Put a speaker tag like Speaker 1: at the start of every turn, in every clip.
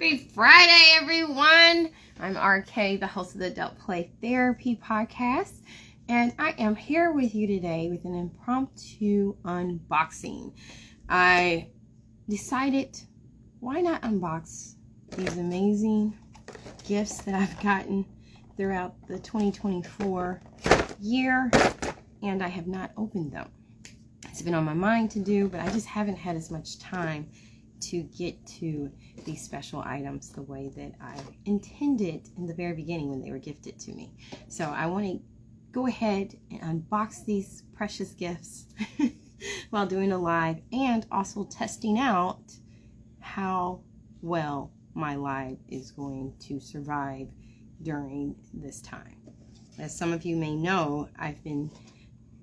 Speaker 1: Happy Friday, everyone. I'm RK, the host of the Adult Play Therapy Podcast, and I am here with you today with an impromptu unboxing. I decided, why not unbox these amazing gifts that I've gotten throughout the 2024 year, and I have not opened them. It's been on my mind to do, but I just haven't had as much time to get to these special items the way that I intended in the very beginning when they were gifted to me. So I want to go ahead and unbox these precious gifts while doing a live, and also testing out how well my live is going to survive during this time. As some of you may know, I've been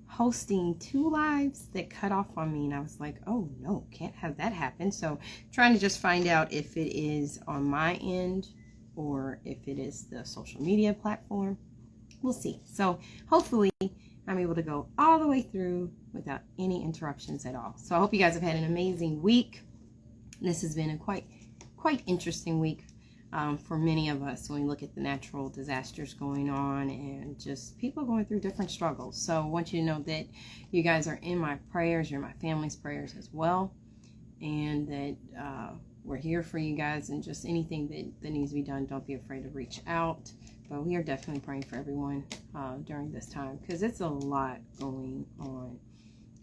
Speaker 1: hosting 2 lives that cut off on me, and I was like, oh no, can't have that happen. So trying to just find out if it is on my end or if it is the social media platform. We'll see. So hopefully I'm able to go all the way through without any interruptions at all. So I hope you guys have had an amazing week. This has been a quite interesting week for many of us when we look at the natural disasters going on and just people going through different struggles. So I want you to know that you guys are in my prayers, you're my family's prayers as well, and that we're here for you guys, and just anything that needs to be done, don't be afraid to reach out. But we are definitely praying for everyone during this time, because it's a lot going on,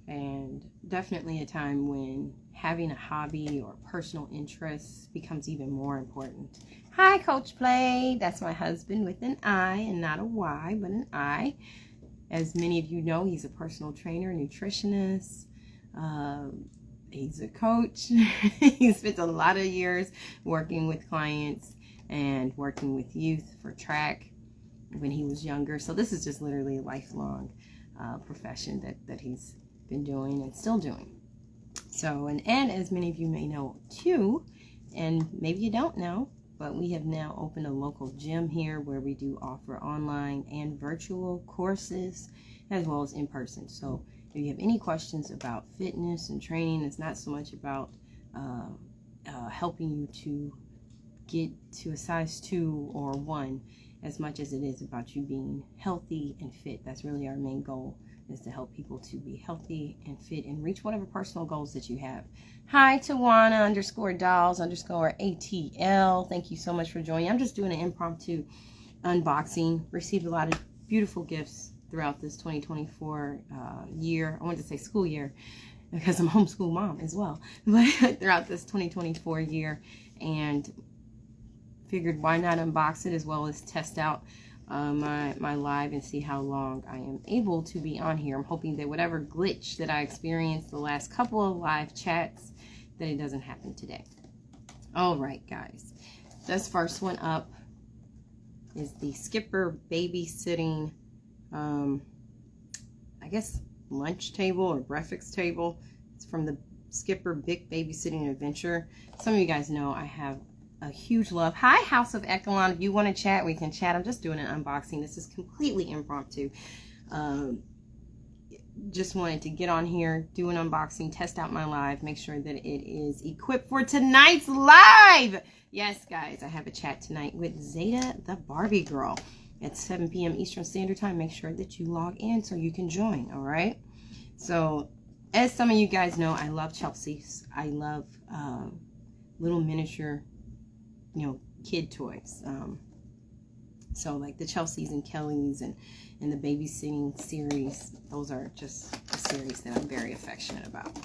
Speaker 1: and definitely a time when having a hobby or personal interests becomes even more important. Hi, Coach Play. That's my husband with an I and not a Y, but an I. As many of you know, he's a personal trainer, nutritionist. He's a coach. He spent a lot of years working with clients and working with youth for track when he was younger. So this is just literally a lifelong profession that he's been doing and still doing. So, and as many of you may know too, and maybe you don't know, but we have now opened a local gym here where we do offer online and virtual courses as well as in person. So if you have any questions about fitness and training, it's not so much about helping you to get to a size 2 or 1 as much as it is about you being healthy and fit. That's really our main goal, is to help people to be healthy and fit and reach whatever personal goals that you have. Hi, Tawana_dolls_ATL. Thank you so much for joining. I'm just doing an impromptu unboxing. Received a lot of beautiful gifts throughout this 2024 year. I wanted to say school year because I'm a homeschool mom as well. But throughout this 2024 year, and figured why not unbox it as well as test out my live and see how long I am able to be on here. I'm hoping that whatever glitch that I experienced the last couple of live chats, that it doesn't happen today. All right, guys. This first one up is the Skipper babysitting, I guess, lunch table or breakfast table. It's from the Skipper Big Babysitting Adventure. Some of you guys know I have a huge love. Hi, House of Echelon. If you want to chat, we can chat. I'm just doing an unboxing. This is completely impromptu. Just wanted to get on here, do an unboxing, test out my live, make sure that it is equipped for tonight's live. Yes, guys, I have a chat tonight with Zeta the Barbie Girl at 7 p.m. Eastern Standard Time. Make sure that you log in so you can join, all right? So, as some of you guys know, I love Chelsea's. I love little miniature, kid toys. So like the Chelsea's and Kelly's and the babysitting series, those are just a series that I'm very affectionate about.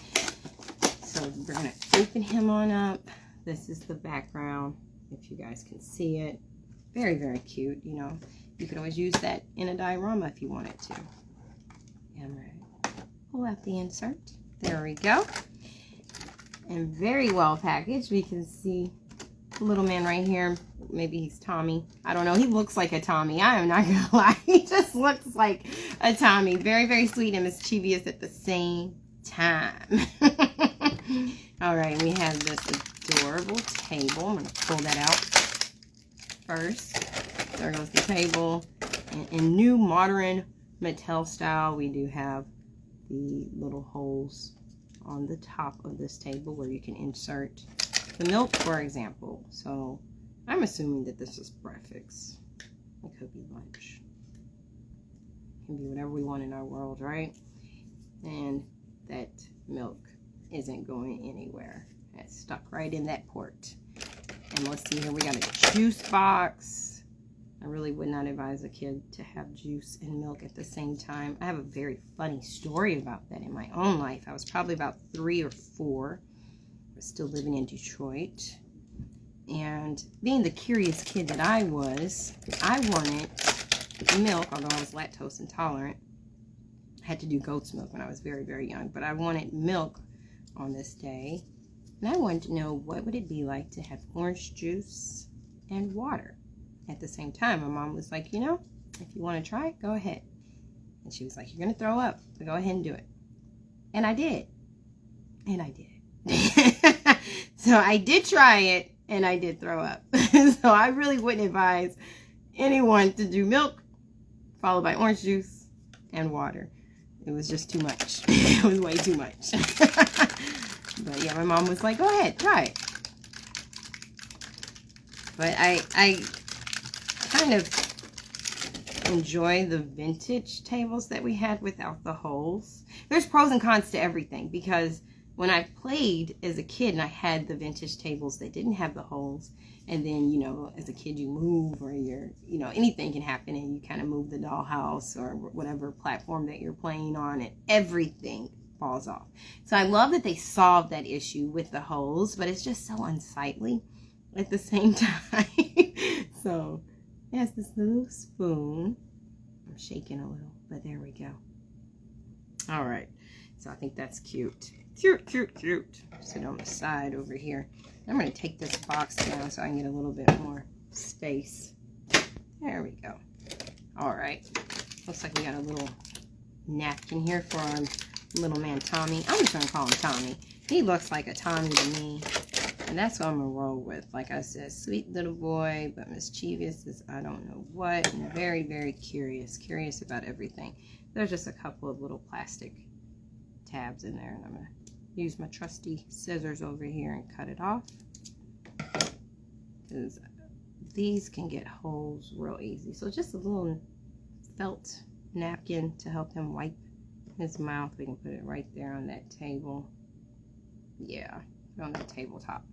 Speaker 1: So we're going to open him on up. This is the background, if you guys can see it. Very, very cute. You could always use that in a diorama if you wanted to. And I'm going to pull out the insert. There we go. And very well packaged. We can see little man right here. Maybe he's Tommy. I don't know. He looks like a Tommy. I am not gonna lie. He just looks like a Tommy. Very, very sweet and mischievous at the same time. All right, we have this adorable table. I'm gonna pull that out first. There goes the table. In new modern Mattel style, we do have the little holes on the top of this table where you can insert the milk, for example. So I'm assuming that this is breakfast. It could be lunch. It can be whatever we want in our world, right? And that milk isn't going anywhere. It's stuck right in that port. And let's see here, we got a juice box. I really would not advise a kid to have juice and milk at the same time. I have a very funny story about that in my own life. I was probably about 3 or 4. I was still living in Detroit. And being the curious kid that I was, I wanted milk, although I was lactose intolerant. I had to do goat's milk when I was very, very young. But I wanted milk on this day. And I wanted to know what would it be like to have orange juice and water at the same time. My mom was like, you know, if you want to try it, go ahead. And she was like, you're going to throw up, but go ahead and do it. And I did. And I did. So I did try it, and I did throw up. So I really wouldn't advise anyone to do milk followed by orange juice and water. It was just too much. It was way too much. But yeah, my mom was like, go ahead, try it. But I kind of enjoy the vintage tables that we had without the holes. There's pros and cons to everything, because when I played as a kid and I had the vintage tables that didn't have the holes, and then, you know, as a kid you move, or you're, you know, anything can happen, and you kind of move the dollhouse or whatever platform that you're playing on, and everything falls off. So I love that they solved that issue with the holes, but it's just so unsightly at the same time. So it has this little spoon. I'm shaking a little, but there we go. All right, so I think that's cute. Cute, cute, cute. Sit on the side over here. I'm going to take this box down so I can get a little bit more space. There we go. All right, looks like we got a little napkin here for our little man Tommy. I'm just going to call him Tommy. He looks like a Tommy to me, and that's what I'm going to roll with. Like I said, sweet little boy, but mischievous is I don't know what, and very, very curious about everything. There's just a couple of little plastic tabs in there, and I'm going to use my trusty scissors over here and cut it off, because these can get holes real easy. So just a little felt napkin to help him wipe his mouth. We can put it right there on that table. Yeah, on the tabletop.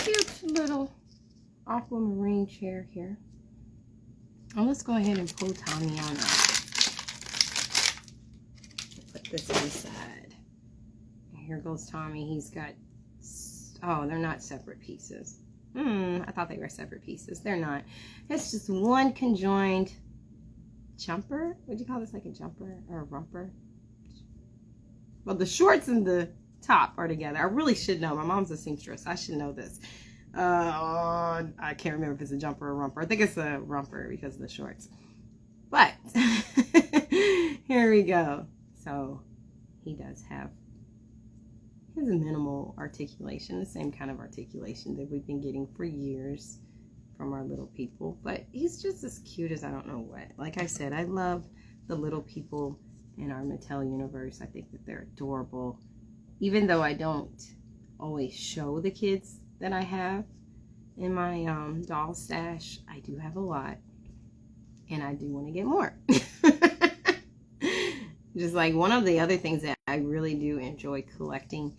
Speaker 1: Cute little aquamarine chair here. And let's go ahead and pull Tommy on up. Put this inside. Here goes Tommy. He's got, oh, they're not separate pieces. I thought they were separate pieces. They're not. It's just one conjoined jumper. Would you call this like a jumper or a romper? Well, the shorts and the top are together. I really should know. My mom's a seamstress. I should know this. I can't remember if it's a jumper or a romper. I think it's a romper because of the shorts. But here we go. So he does have his minimal articulation, the same kind of articulation that we've been getting for years from our little people. But he's just as cute as I don't know what. Like I said, I love the little people in our Mattel universe. I think that they're adorable. Even though I don't always show the kids that I have in my doll stash, I do have a lot. And I do want to get more. Just like one of the other things that I really do enjoy collecting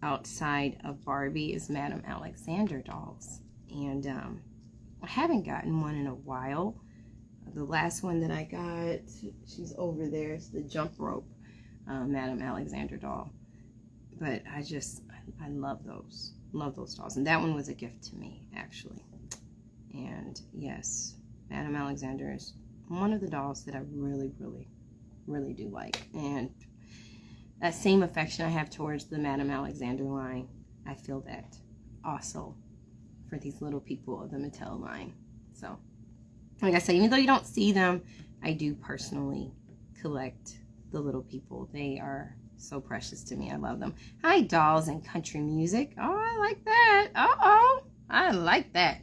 Speaker 1: outside of Barbie is Madame Alexander dolls. And I haven't gotten one in a while. The last one that I got, she's over there. It's the jump rope Madame Alexander doll. But I love those. Love those dolls. And that one was a gift to me, actually. And yes, Madame Alexander is one of the dolls that I really, really, really do like. And that same affection I have towards the Madame Alexander line, I feel that also for these little people of the Mattel line. So, like I said, even though you don't see them, I do personally collect the little people. They are so precious to me. I love them. Hi, dolls and country music. Oh, I like that. Uh-oh. I like that.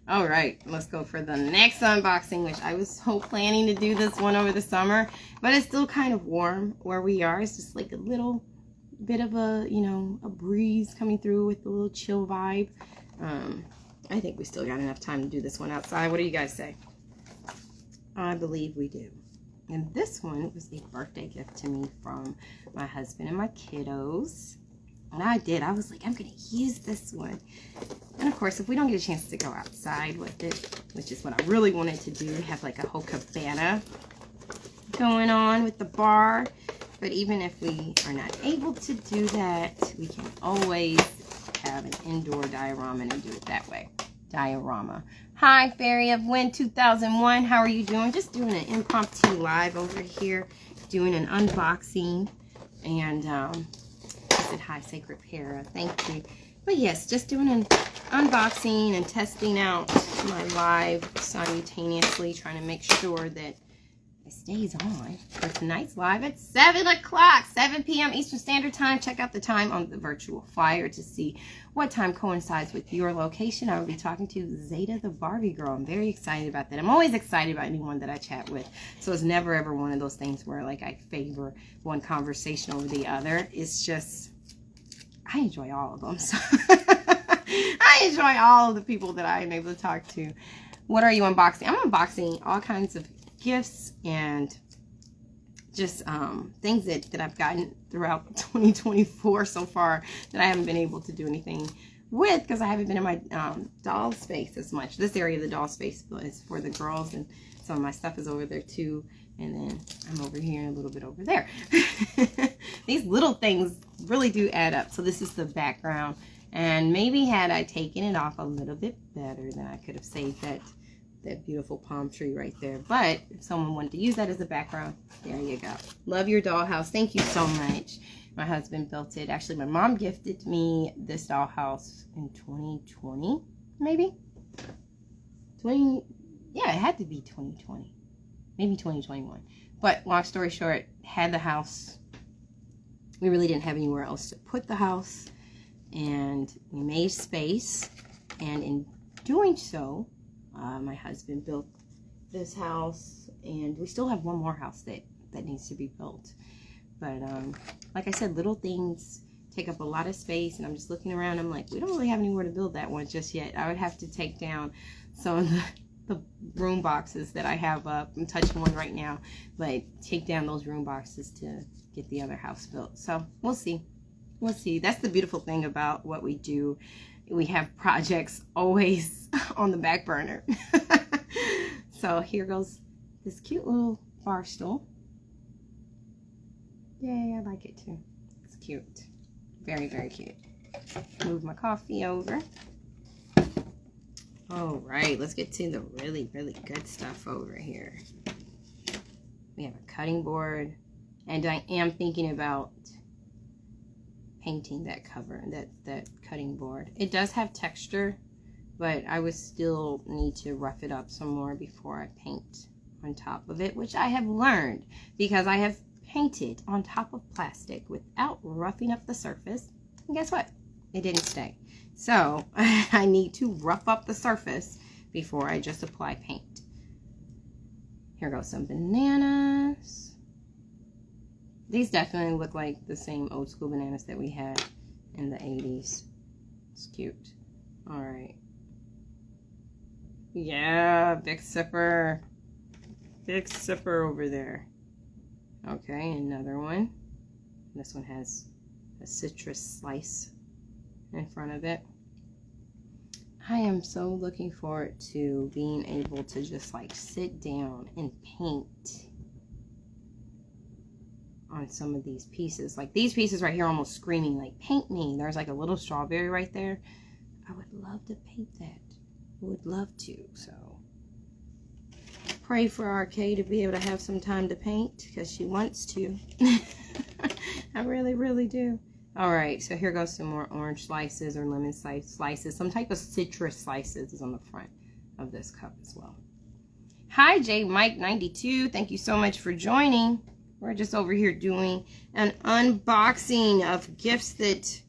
Speaker 1: All right, let's go for the next unboxing, which I was so planning to do this one over the summer, but it's still kind of warm where we are. It's just like a little bit of a, you know, a breeze coming through with a little chill vibe. I think we still got enough time to do this one outside. What do you guys say? I believe we do. And this one was a birthday gift to me from my husband and my kiddos. And I was like, I'm going to use this one. And of course, if we don't get a chance to go outside with it, which is what I really wanted to do, have like a whole cabana going on with the bar. But even if we are not able to do that, we can always have an indoor diorama and do it that way. Diorama. Hi, Fairy of Wind 2001. How are you doing? Just doing an impromptu live over here, doing an unboxing. And I said hi, Sacred Para. Thank you. But yes, just doing an unboxing and testing out my live simultaneously, trying to make sure that it stays on for tonight's live at 7 o'clock, 7 p.m. Eastern Standard Time. Check out the time on the virtual flyer to see what time coincides with your location. I will be talking to Zeta the Barbie Girl. I'm very excited about that. I'm always excited about anyone that I chat with. So it's never ever one of those things where like I favor one conversation over the other. It's just, I enjoy all of them. So I enjoy all of the people that I am able to talk to. What are you unboxing? I'm unboxing all kinds of gifts and just things that I've gotten throughout 2024 so far that I haven't been able to do anything with because I haven't been in my doll space as much. This area of the doll space is for the girls, and some of my stuff is over there too, and then I'm over here and a little bit over there. These little things really do add up. So this is the background, and maybe had I taken it off a little bit better, then I could have saved that beautiful palm tree right there. But if someone wanted to use that as a background, there you go. Love your dollhouse. Thank you so much. My husband built it. Actually, my mom gifted me this dollhouse in 2020, maybe? Yeah, it had to be 2020. Maybe 2021. But long story short, had the house. We really didn't have anywhere else to put the house. And we made space. And in doing so, my husband built this house, and we still have one more house that needs to be built. But like I said, little things take up a lot of space, and I'm just looking around. I'm like, we don't really have anywhere to build that one just yet. I would have to take down some of the room boxes that I have up. I'm touching one right now, but take down those room boxes to get the other house built. So we'll see. We'll see. That's the beautiful thing about what we do. We have projects always on the back burner. So here goes this cute little bar stool. Yay, I like it too. It's cute. Very, very cute. Move my coffee over. All right, let's get to the really, really good stuff over here. We have a cutting board, and I am thinking about painting that cover, that cutting board. It does have texture, but I would still need to rough it up some more before I paint on top of it, which I have learned because I have painted on top of plastic without roughing up the surface, and guess what? It didn't stay. So I need to rough up the surface before I just apply paint. Here goes some bananas. These definitely look like the same old school bananas that we had in the 80s. It's cute. All right. Yeah, big sipper. Big sipper over there. Okay, another one. This one has a citrus slice in front of it. I am so looking forward to being able to just like sit down and paint on some of these pieces. Like these pieces right here almost screaming like, paint me. There's like a little strawberry right there. I would love to paint that. I would love to. So pray for RK to be able to have some time to paint because she wants to. I really, really do. All right, so here goes some more orange slices or lemon slices. Some type of citrus slices is on the front of this cup as well. Hi, J Mike 92. Thank you so much for joining. We're just over here doing an unboxing of gifts that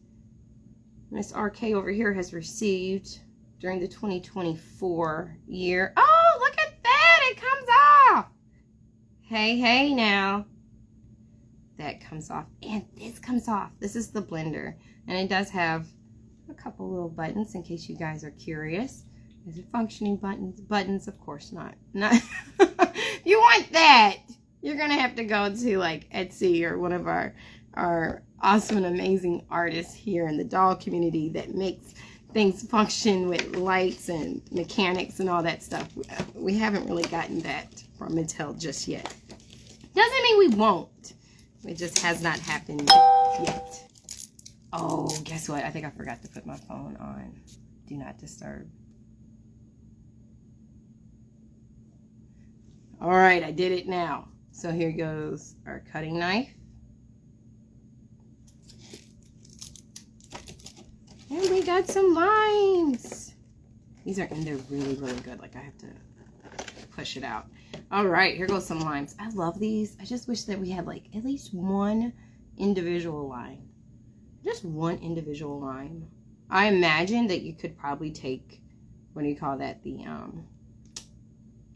Speaker 1: Miss RK over here has received during the 2024 year. Oh, look at that. It comes off. Hey, hey now. that comes off, and this comes off. This is the blender, and it does have a couple little buttons in case you guys are curious. Is it functioning buttons? Of course not. If you want that, you're gonna have to go to like Etsy or one of our awesome and amazing artists here in the doll community that makes things function with lights and mechanics and all that stuff. We haven't really gotten that from Mattel just yet. Doesn't mean we won't. It just has not happened yet. Oh, guess what? I think I forgot to put my phone on Do Not Disturb. All right, I did it now. So here goes our cutting knife. And we got some limes. These are in there really, really good. Like I have to push it out. All right, here goes some limes. I love these. I just wish that we had like at least one individual lime. Just one individual lime. I imagine that you could probably take, what do you call that? The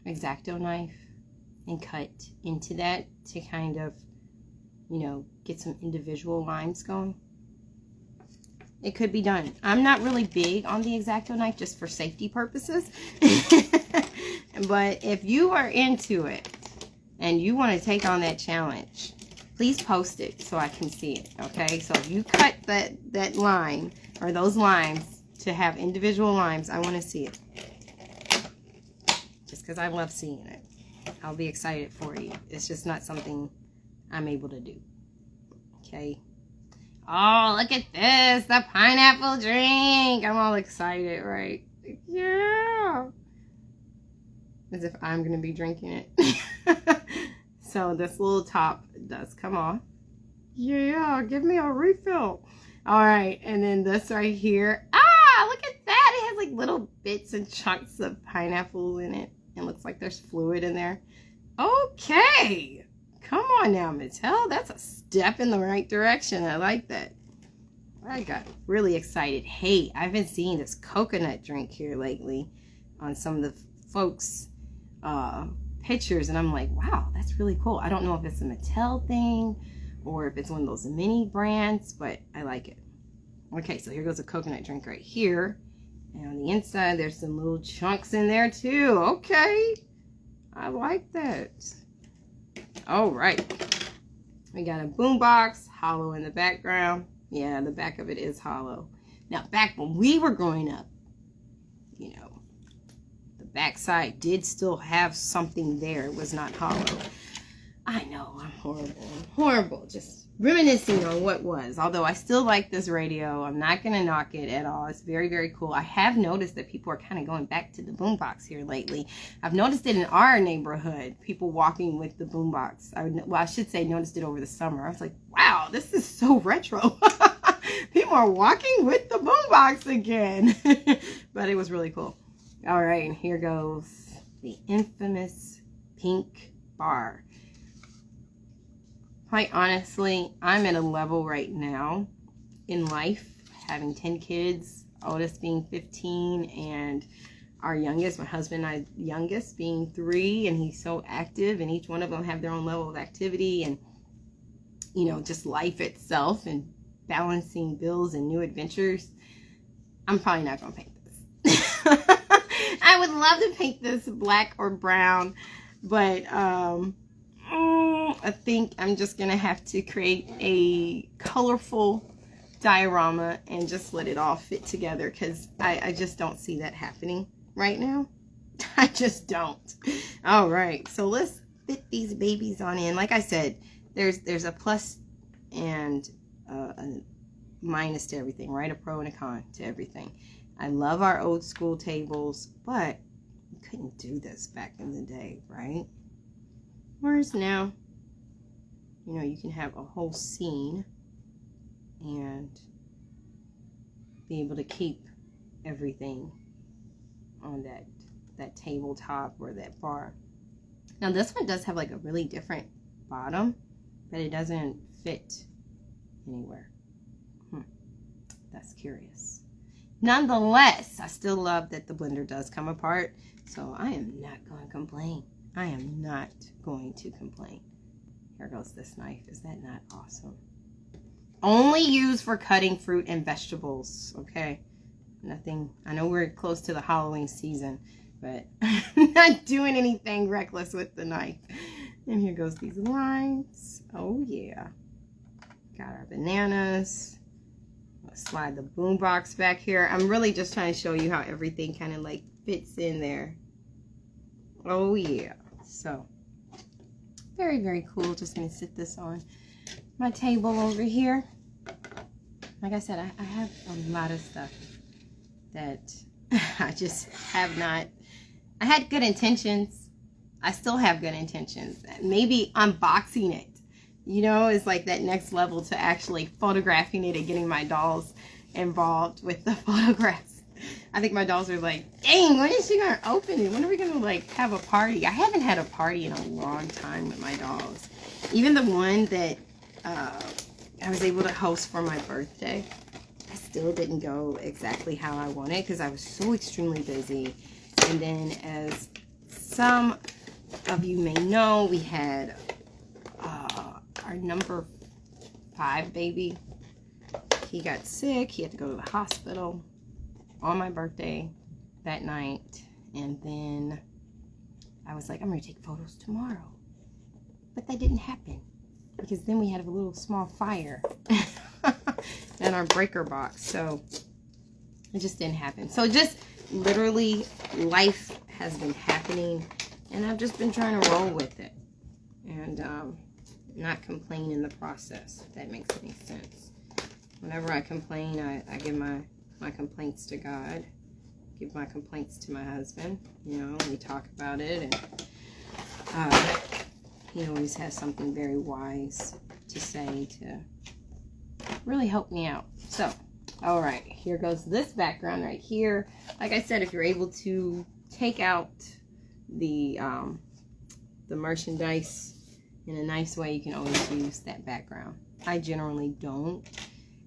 Speaker 1: X-Acto knife and cut into that to kind of, you know, get some individual limes going. It could be done. I'm not really big on the X-Acto knife just for safety purposes. But if you are into it and you want to take on that challenge, please post it so I can see it, okay? So if you cut that lime or those limes to have individual limes, I want to see it. Just because I love seeing it. I'll be excited for you. It's just not something I'm able to do, okay? Oh, look at this, the pineapple drink. I'm all excited, right? Yeah. As if I'm going to be drinking it. So this little top does come off. Yeah, give me a refill. All right, and then this right here. Ah, look at that. It has like little bits and chunks of pineapple in it. It looks like there's fluid in there. Okay. Come on now, Mattel. That's a step in the right direction. I like that. I got really excited. Hey, I've been seeing this coconut drink here lately on some of the folks' pictures, and I'm like, wow, that's really cool. I don't know if it's a Mattel thing or if it's one of those mini brands, but I like it. Okay, so here goes a coconut drink right here. And on the inside, there's some little chunks in there too. Okay. I like that. All right. We got a boombox, hollow in the background. Yeah, the back of it is hollow. Now, back when we were growing up, you know, the backside did still have something there. It was not hollow. I know, I'm horrible. I'm horrible. Just reminiscing on what was. Although I still like this radio. I'm not going to knock it at all. It's very, very cool. I have noticed that people are kind of going back to the boombox here lately. I've noticed it in our neighborhood. People walking with the boombox. I should say noticed it over the summer. I was like, wow, this is so retro. People are walking with the boombox again. But it was really cool. All right, and here goes the infamous pink bar. Quite honestly, I'm at a level right now in life, having 10 kids, oldest being 15, and our youngest, my husband and I, youngest being 3, and he's so active, and each one of them have their own level of activity, and, you know, just life itself, and balancing bills and new adventures. I'm probably not going to paint this. I would love to paint this black or brown, but, I think I'm just going to have to create a colorful diorama and just let it all fit together, because I just don't see that happening right now. I just don't. All right, so let's fit these babies on in. Like I said, there's a plus and a minus to everything, right? A pro and a con to everything. I love our old school tables, but we couldn't do this back in the day, right? Whereas now, you know, you can have a whole scene and be able to keep everything on that tabletop or that bar. Now this one does have like a really different bottom, but it doesn't fit anywhere. That's curious. Nonetheless, I still love that the blender does come apart, so I am not going to complain. I am not going to complain. Here goes this knife. Is that not awesome? Only used for cutting fruit and vegetables, okay? Nothing. I know we're close to the Halloween season, but I'm not doing anything reckless with the knife. And here goes these lines. Oh, yeah. Got our bananas. Let's slide the boombox back here. I'm really just trying to show you how everything kind of like fits in there. Oh, yeah. So, very, very cool. Just going to sit this on my table over here. Like I said, I have a lot of stuff that I just have not. I had good intentions. I still have good intentions. Maybe unboxing it, you know, is like that next level to actually photographing it and getting my dolls involved with the photographs. I think my dolls are like, dang, when is she going to open it? When are we going to like have a party? I haven't had a party in a long time with my dolls. Even the one that I was able to host for my birthday, I still didn't go exactly how I wanted because I was so extremely busy. And then, as some of you may know, we had our number 5 baby. He got sick. He had to go to the hospital on my birthday that night. And then I was like, I'm going to take photos tomorrow. But that didn't happen because then we had a little small fire in our breaker box. So it just didn't happen. So just literally life has been happening and I've just been trying to roll with it and not complain in the process, if that makes any sense. Whenever I complain, I give my complaints to God, give my complaints to my husband, you know, we talk about it, and he always has something very wise to say to really help me out. So, all right, here goes this background right here. Like I said, if you're able to take out the merchandise in a nice way, you can always use that background. I generally don't.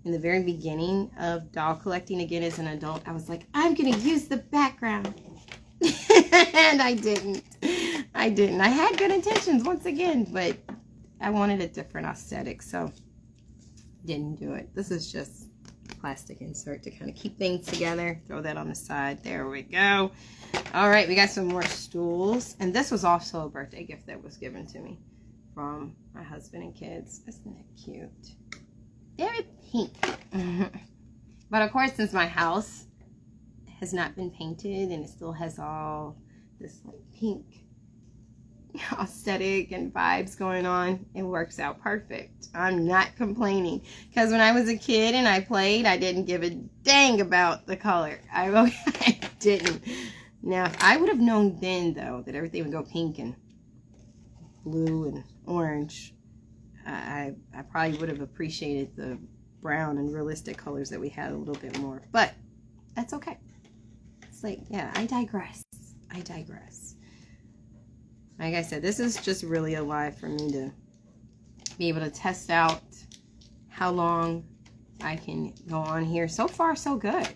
Speaker 1: In the very beginning of doll collecting, again as an adult, I was like, I'm gonna use the background. And I didn't. I had good intentions once again, but I wanted a different aesthetic, so didn't do it. This is just plastic insert to kind of keep things together. Throw that on the side. There we go. All right, we got some more stools. And this was also a birthday gift that was given to me from my husband and kids. Isn't that cute? Very pink. But of course, since my house has not been painted and it still has all this like pink aesthetic and vibes going on, it works out perfect. I'm not complaining because when I was a kid and I played, I didn't give a dang about the color. I didn't. Now, if I would have known then, though, that everything would go pink and blue and orange, I probably would have appreciated the brown and realistic colors that we had a little bit more. But that's okay. It's like, yeah, I digress. Like I said, this is just really a lie for me to be able to test out how long I can go on here. So far, so good.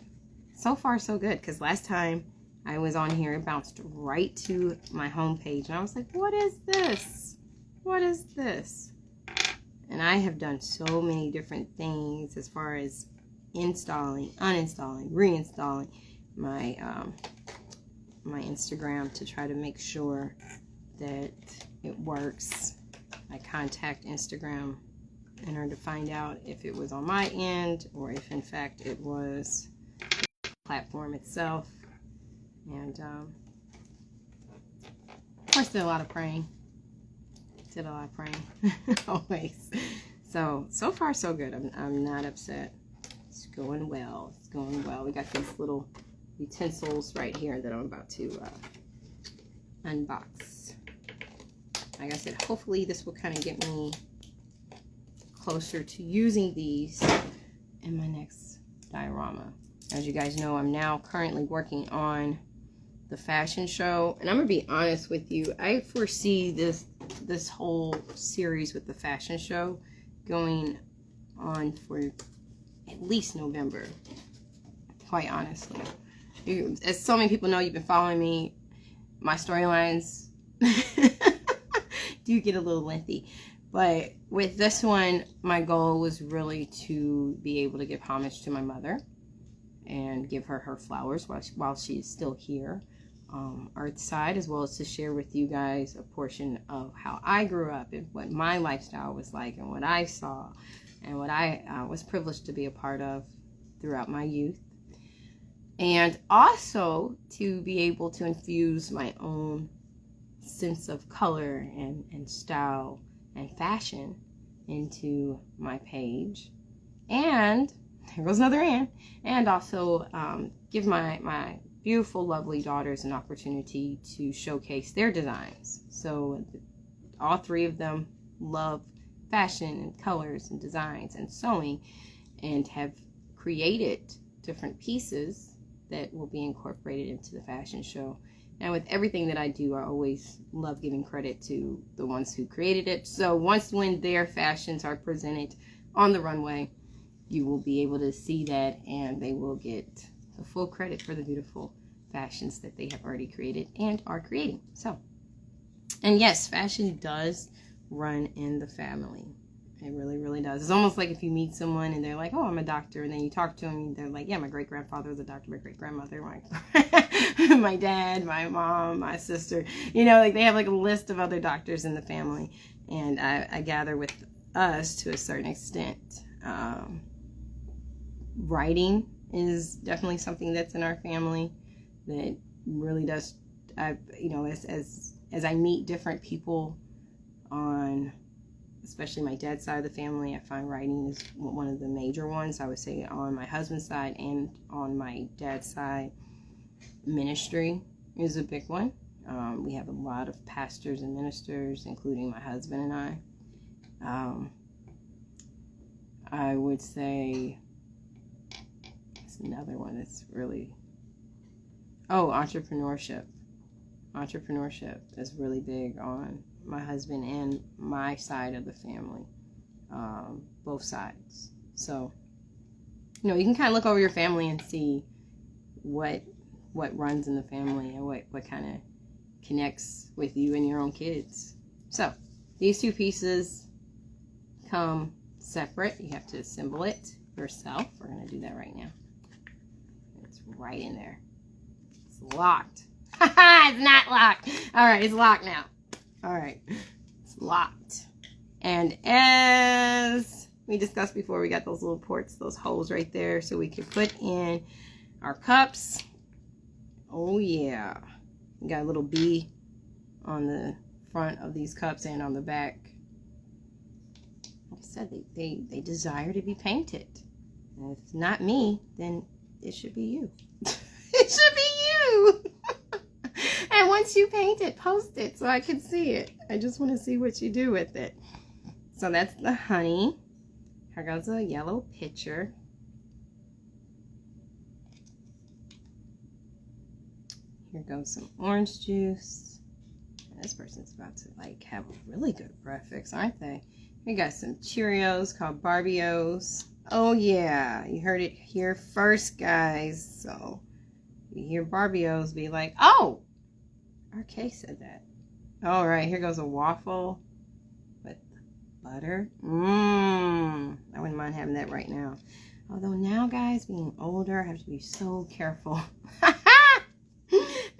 Speaker 1: So far, so good. Because last time I was on here, it bounced right to my homepage. And I was like, what is this? What is this? And I have done so many different things as far as installing, uninstalling, reinstalling my my Instagram to try to make sure that it works. I contact Instagram in order to find out if it was on my end or if in fact it was the platform itself. And of course, did a lot of praying. Always. So far so good. I'm not upset. It's going well. It's going well. We got these little utensils right here that I'm about to unbox. Like I said, hopefully this will kind of get me closer to using these in my next diorama. As you guys know, I'm now currently working on the fashion show, and I'm gonna be honest with you, I foresee this whole series with the fashion show going on for at least November, quite honestly. As so many people know, you've been following me, my storylines do get a little lengthy, But with this one, my goal was really to be able to give homage to my mother and give her her flowers while she's still here, Earthside, as well as to share with you guys a portion of how I grew up and what my lifestyle was like and what I saw and what I was privileged to be a part of throughout my youth. And also to be able to infuse my own sense of color and style and fashion into my page. And here goes another and also give my beautiful, lovely daughters an opportunity to showcase their designs. So all three of them love fashion and colors and designs and sewing, and have created different pieces that will be incorporated into the fashion show. And with everything that I do, I always love giving credit to the ones who created it. So when their fashions are presented on the runway, you will be able to see that, and they will get the full credit for the beautiful fashions that they have already created and are creating. So, and yes, fashion does run in the family. It really, really does. It's almost like if you meet someone and they're like, oh, I'm a doctor, and then you talk to them and they're like, yeah, my great-grandfather was a doctor, my great-grandmother, my dad, my mom, my sister, you know, like they have like a list of other doctors in the family. And I gather with us to a certain extent. Writing is definitely something that's in our family that really does, you know, as I meet different people on, especially my dad's side of the family, I find writing is one of the major ones. I would say on my husband's side and on my dad's side, ministry is a big one. We have a lot of pastors and ministers, including my husband and I. I would say it's another one that's really, entrepreneurship. Entrepreneurship is really big on my husband and my side of the family, both sides. So, you know, you can kind of look over your family and see what runs in the family and what kind of connects with you and your own kids. So, these two pieces come separate. You have to assemble it yourself. We're going to do that right now. It's right in there. It's locked. It's not locked. All right, it's locked now. All right, it's locked. And as we discussed before, we got those little ports, those holes right there, so we can put in our cups. Oh yeah, we got a little B on the front of these cups and on the back. Like I said, they desire to be painted. And if not me, then it should be you. It should be you. And once you paint it, post it so I can see it. I just want to see what you do with it. So that's the honey. Here goes a yellow pitcher. Here goes some orange juice. And this person's about to like have a really good breakfast, aren't they? We got some Cheerios called Barbios. Oh yeah, you heard it here first, guys. So you hear Barbios, be like, oh, RK said that. All right, here goes a waffle with butter. I wouldn't mind having that right now. Although now, guys, being older, I have to be so careful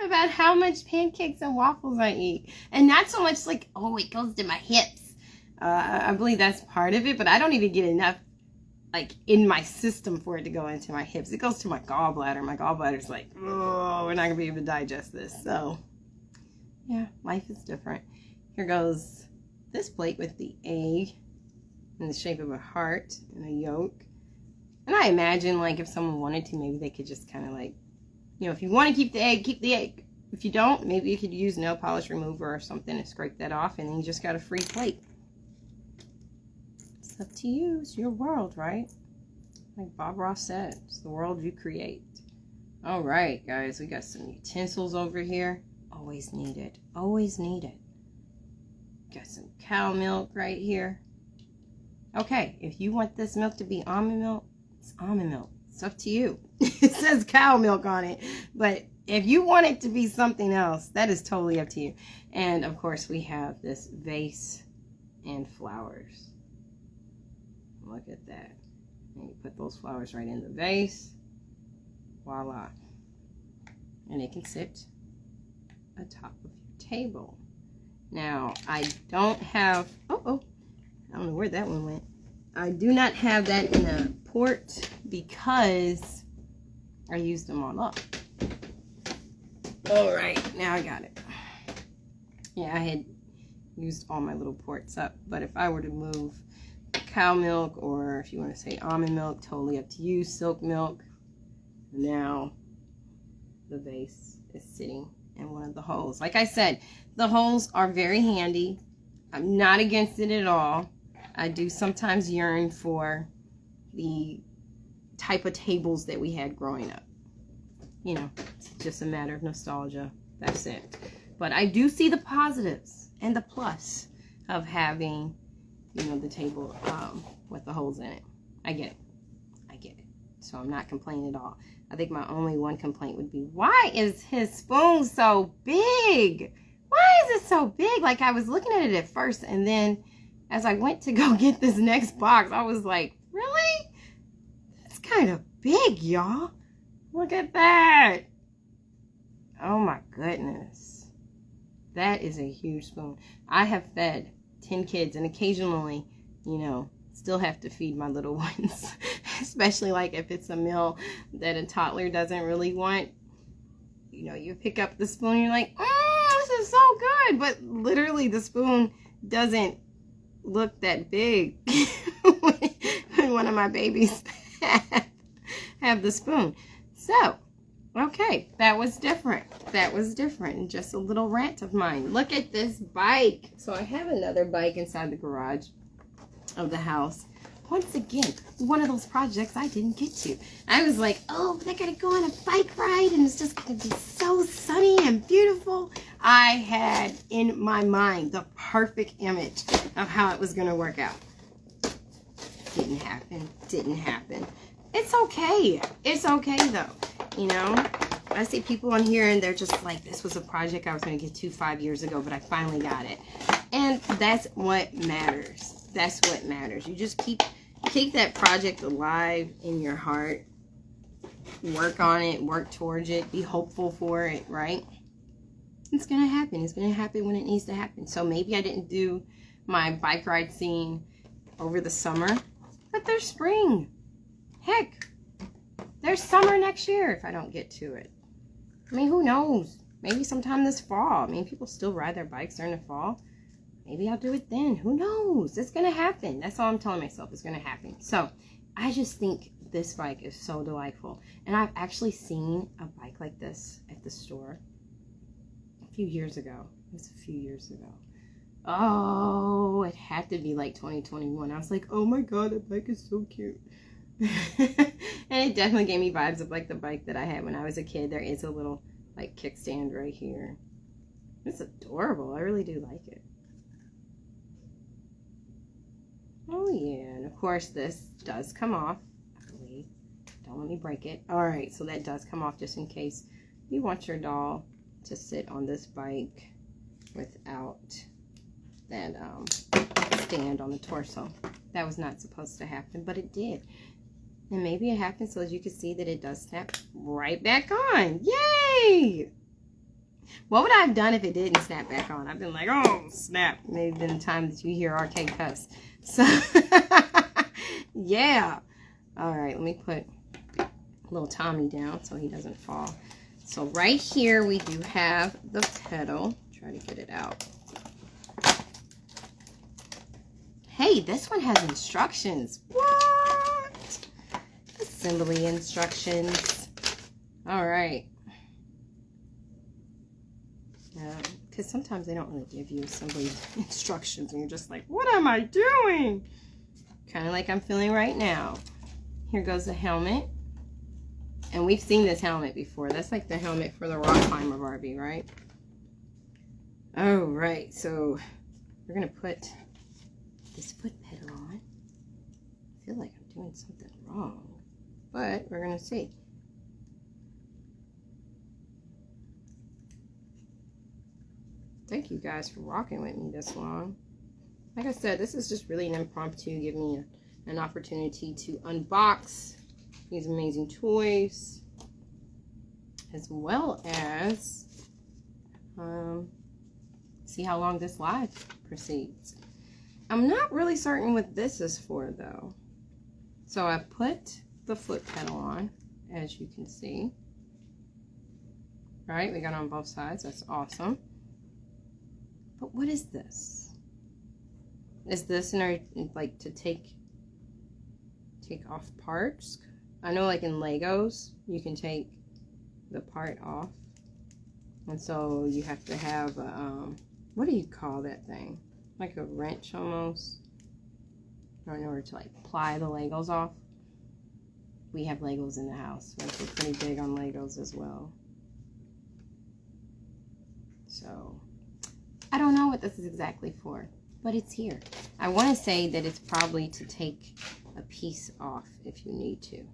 Speaker 1: about how much pancakes and waffles I eat. And not so much like, oh, it goes to my hips. I believe that's part of it, but I don't even get enough like in my system for it to go into my hips. It goes to my gallbladder. My gallbladder's like, oh, we're not gonna be able to digest this. So yeah, life is different. Here goes this plate with the egg in the shape of a heart and a yolk. And I imagine like if someone wanted to, maybe they could just kind of like, you know, if you want to keep the egg. If you don't, maybe you could use nail polish remover or something to scrape that off, and then you just got a free plate. It's up to you. It's your world, right? Like Bob Ross said, it's the world you create. All right, guys, we got some utensils over here. Always need it. Always need it. Got some cow milk right here. Okay, if you want this milk to be almond milk, it's almond milk. It's up to you. It says cow milk on it, but if you want it to be something else, that is totally up to you. And of course, we have this vase and flowers. Look at that. And you put those flowers right in the vase. Voila. And it can sit atop of your table. Now, I don't have, I don't know where that one went. I do not have that in a port because I used them all up. All right, now I got it. Yeah, I had used all my little ports up, but if I were to move cow milk, or if you want to say almond milk, totally up to you, silk milk, now the vase is sitting in one of the holes. Like I said, the holes are very handy. I'm not against it at all. I do sometimes yearn for the type of tables that we had growing up. You know, it's just a matter of nostalgia. That's it. But I do see the positives and the plus of having, you know, the table with the holes in it. I get it. I get it. So I'm not complaining at all. I think my only one complaint would be, why is his spoon so big? Why is it so big? Like, I was looking at it at first, and then as I went to go get this next box, I was like, really? That's kind of big, y'all. Look at that. Oh my goodness. That is a huge spoon. I have fed 10 kids, and occasionally, you know, still have to feed my little ones. Especially like if it's a meal that a toddler doesn't really want. You know, you pick up the spoon and you're like, this is so good. But literally the spoon doesn't look that big when one of my babies have the spoon. So, okay, that was different. That was different. Just a little rant of mine. Look at this bike. So I have another bike inside the garage of the house. Once again, one of those projects I didn't get to. I was like, oh, they're going to go on a bike ride and it's just going to be so sunny and beautiful. I had in my mind the perfect image of how it was going to work out. Didn't happen. Didn't happen. It's okay. It's okay though. You know, I see people on here and they're just like, this was a project I was going to get to 5 years ago, but I finally got it. And that's what matters. That's what matters. You just keep that project alive in your heart. Work on it. Work towards it. Be hopeful for it, right? It's going to happen. It's going to happen when it needs to happen. So maybe I didn't do my bike ride scene over the summer, but there's spring. Heck, there's summer next year if I don't get to it. I mean, who knows? Maybe sometime this fall. I mean, people still ride their bikes during the fall. Maybe I'll do it then. Who knows? It's going to happen. That's all I'm telling myself. It's going to happen. So I just think this bike is so delightful. And I've actually seen a bike like this at the store a few years ago. It was a few years ago. Oh, it had to be like 2021. I was like, oh my God, that bike is so cute. And it definitely gave me vibes of like the bike that I had when I was a kid. There is a little like kickstand right here. It's adorable. I really do like it. Oh yeah, and of course this does come off, I believe. Don't let me break it. All right, so that does come off just in case you want your doll to sit on this bike without that stand on the torso. That was not supposed to happen, but it did. And maybe it happened so as you can see that it does snap right back on. Yay! What would I have done if it didn't snap back on? I've been like, oh, snap. Maybe been the time that you hear RK cuss. So, yeah. All right, let me put little Tommy down so he doesn't fall. So right here we do have the pedal. Try to get it out. Hey, this one has instructions. What? Assembly instructions. All right. Because sometimes they don't really give you assembly instructions and you're just like, what am I doing? Kind of like I'm feeling right now. Here goes the helmet. And we've seen this helmet before. That's like the helmet for the rock climber Barbie, right? Oh, right. So we're going to put this foot pedal on. I feel like I'm doing something wrong, but we're going to see. Thank you guys for rocking with me this long. like I said, this is just really an impromptu, give me an opportunity to unbox these amazing toys, as well as see how long this live proceeds. I'm not really certain what this is for though. So I put the foot pedal on, as you can see. Right, we got it on both sides. That's awesome. But what is this? Is this in order, like, to take off parts? I know, like in Legos, you can take the part off, and so you have to have what do you call that thing? Like a wrench almost, in order to like pry the Legos off. We have Legos in the house. We're pretty big on Legos as well. So I don't know what this is exactly for, but it's here. I want to say that it's probably to take a piece off if you need to,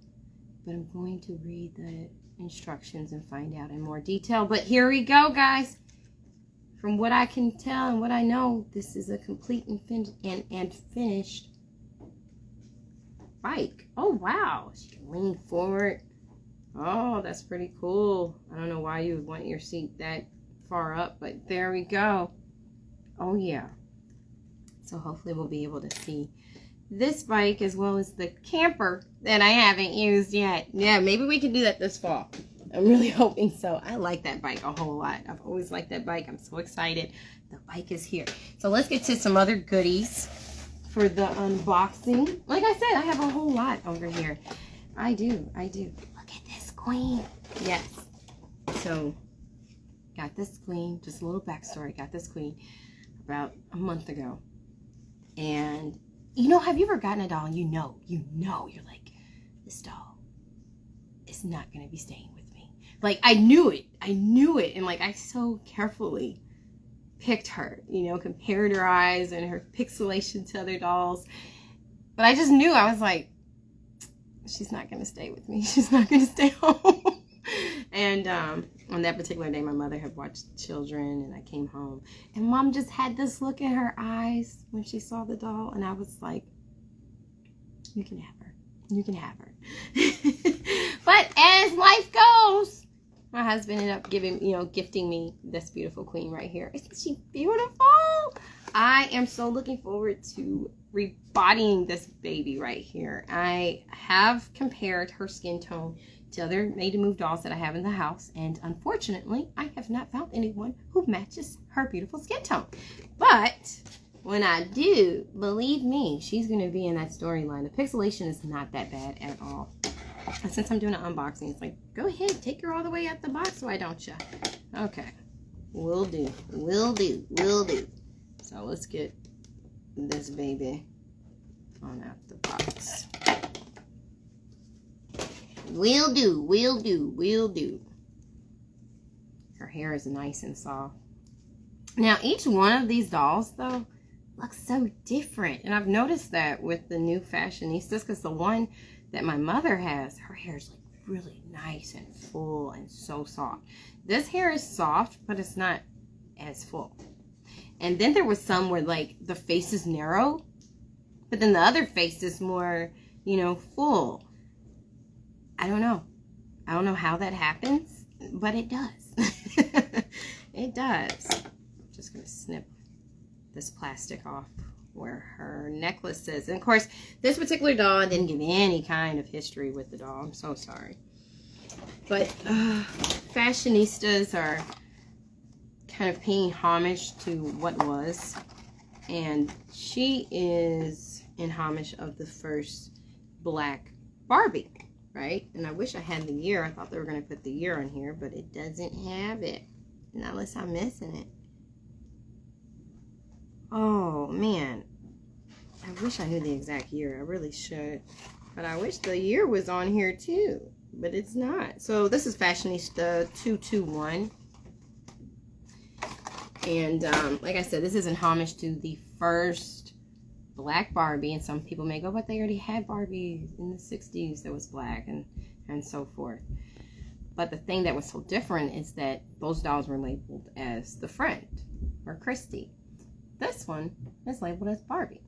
Speaker 1: but I'm going to read the instructions and find out in more detail. But here we go, guys. From what I can tell and what I know, this is a complete and finished bike. Oh wow, she can lean forward. Oh, that's pretty cool. I don't know why you would want your seat that far up, but there we go. Oh yeah. So hopefully we'll be able to see this bike as well as the camper that I haven't used yet. Yeah, maybe we can do that this fall. I'm really hoping so. I like that bike a whole lot. I've always liked that bike. I'm so excited. The bike is here. So let's get to some other goodies for the unboxing. Like I said, I have a whole lot over here. I do. Look at this queen. Yes. So got this queen, just a little backstory. Got this queen about a month ago. And you know, have you ever gotten a doll and you know, you're like, this doll is not going to be staying with me. Like, I knew it. And like, I so carefully picked her, you know, compared her eyes and her pixelation to other dolls. But I just knew, I was like, she's not going to stay with me. She's not going to stay home. And on that particular day, my mother had watched Children, and I came home. And Mom just had this look in her eyes when she saw the doll. And I was like, you can have her. You can have her. But as life goes, my husband ended up gifting me this beautiful queen right here. Isn't she beautiful? I am so looking forward to rebodying this baby right here. I have compared her skin tone to other made-to-move dolls that I have in the house, and unfortunately, I have not found anyone who matches her beautiful skin tone. But when I do, believe me, she's going to be in that storyline. The pixelation is not that bad at all. And since I'm doing an unboxing, it's like, go ahead, take her all the way out the box, why don't you? Okay, will do. So let's get this baby on out the box. Will do. Her hair is nice and soft. Now, each one of these dolls, though, looks so different. And I've noticed that with the new fashionistas, because the one that my mother has, her hair is like really nice and full and so soft. This hair is soft, but it's not as full. And then there was some where like the face is narrow, but then the other face is more, full. I don't know how that happens, but it does. It does. I'm just going to snip this plastic off where her necklace is. And of course, this particular doll didn't give any kind of history with the doll. I'm so sorry. But fashionistas are kind of paying homage to what was. And she is in homage of the first black Barbie. Right? And I wish I had the year. I thought they were going to put the year on here, but it doesn't have it. Not unless I'm missing it. Oh, man. I wish I knew the exact year. I really should. But I wish the year was on here, too. But it's not. So, this is Fashionista 221. And, like I said, this is in homage to the first black Barbie, and some people may go, but they already had Barbie in the 60s that was black, and so forth. But the thing that was so different is that those dolls were labeled as the friend, or Christy. this one is labeled as Barbie.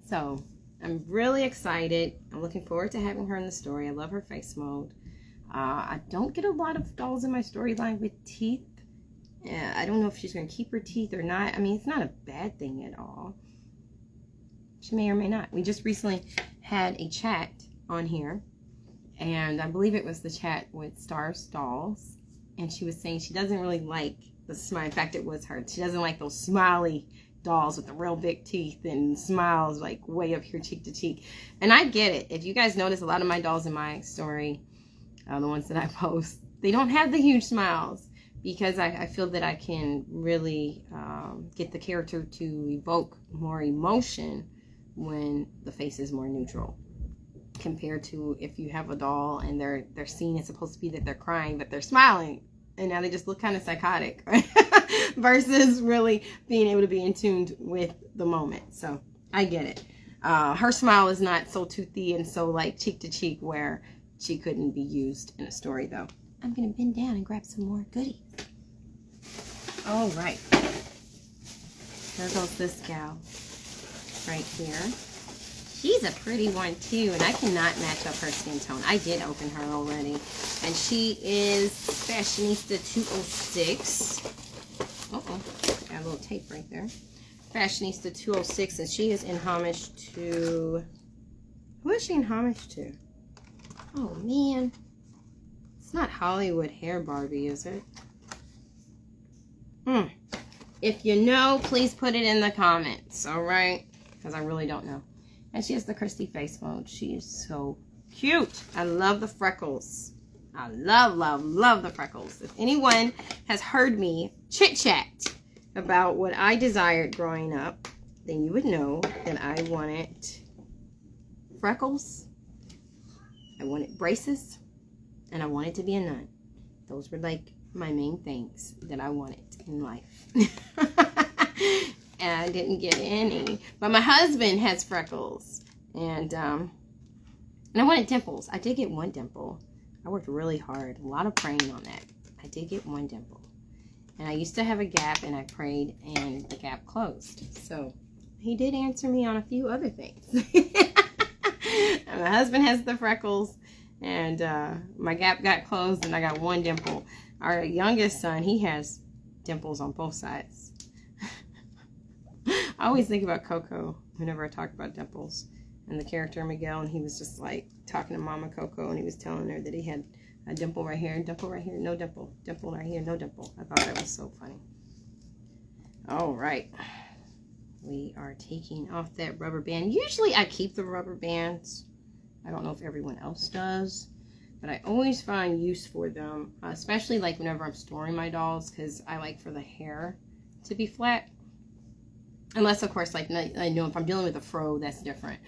Speaker 1: So I'm really excited. I'm looking forward to having her in the story. I love her face mode. I don't get a lot of dolls in my storyline with teeth. I don't know if she's going to keep her teeth or not. I mean, it's not a bad thing at all. She may or may not. We just recently had a chat on here, and I believe it was the chat with Stars Dolls, and she was saying she doesn't really like the smile. In fact, it was her. She doesn't like those smiley dolls with the real big teeth and smiles like way up here cheek to cheek. And I get it. If you guys notice, a lot of my dolls in my story, the ones that I post, they don't have the huge smiles, because I feel that I can really get the character to evoke more emotion when the face is more neutral, compared to if you have a doll and their scene is supposed to be that they're crying but they're smiling, and now they just look kind of psychotic, right? Versus really being able to be in tune with the moment. So I get it. Her smile is not so toothy and so like cheek to cheek where she couldn't be used in a story, though. I'm gonna bend down and grab some more goodies. All right, there goes this gal right here. She's a pretty one too, and I cannot match up her skin tone. I did open her already, and she is Fashionista 206. Got a little tape right there. Fashionista 206, and she is in homage to, who is she in homage to? Oh man, it's not Hollywood Hair Barbie, is it? If you know, please put it in the comments, all right? Because I really don't know. And she has the Christy face mode. She is so cute. I love the freckles. I love, love, love the freckles. If anyone has heard me chit-chat about what I desired growing up, then you would know that I wanted freckles, I wanted braces, and I wanted to be a nun. Those were like my main things that I wanted in life. And I didn't get any. But my husband has freckles. And I wanted dimples. I did get one dimple. I worked really hard. A lot of praying on that. I did get one dimple. And I used to have a gap, and I prayed, and the gap closed. So he did answer me on a few other things. And my husband has the freckles, and my gap got closed, and I got one dimple. Our youngest son, he has dimples on both sides. I always think about Coco whenever I talk about dimples, and the character Miguel, and he was just like talking to Mama Coco, and he was telling her that he had a dimple right here, dimple right here, no dimple, dimple right here, no dimple. I thought that was so funny. All right, we are taking off that rubber band. Usually I keep the rubber bands. I don't know if everyone else does, but I always find use for them, especially like whenever I'm storing my dolls, because I like for the hair to be flat. Unless, of course, like I know if I'm dealing with a fro, that's different.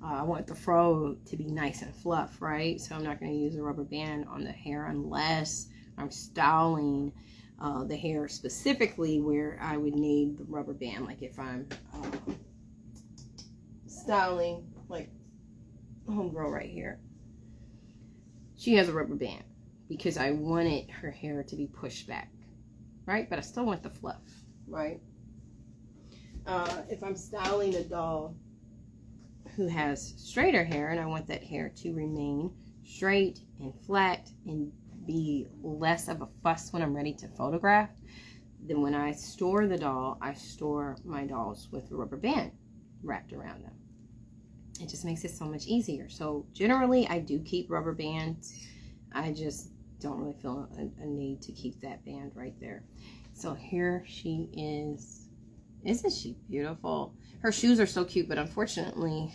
Speaker 1: I want the fro to be nice and fluff, right? So I'm not going to use a rubber band on the hair unless I'm styling the hair specifically where I would need the rubber band. Like if I'm styling, like homegirl right here. She has a rubber band because I wanted her hair to be pushed back, right? But I still want the fluff, right? If I'm styling a doll who has straighter hair and I want that hair to remain straight and flat and be less of a fuss when I'm ready to photograph, then when I store the doll, I store my dolls with a rubber band wrapped around them. It just makes it so much easier. So generally I do keep rubber bands. I just don't really feel a need to keep that band right there. So here she is. Isn't she beautiful? Her shoes are so cute, but unfortunately,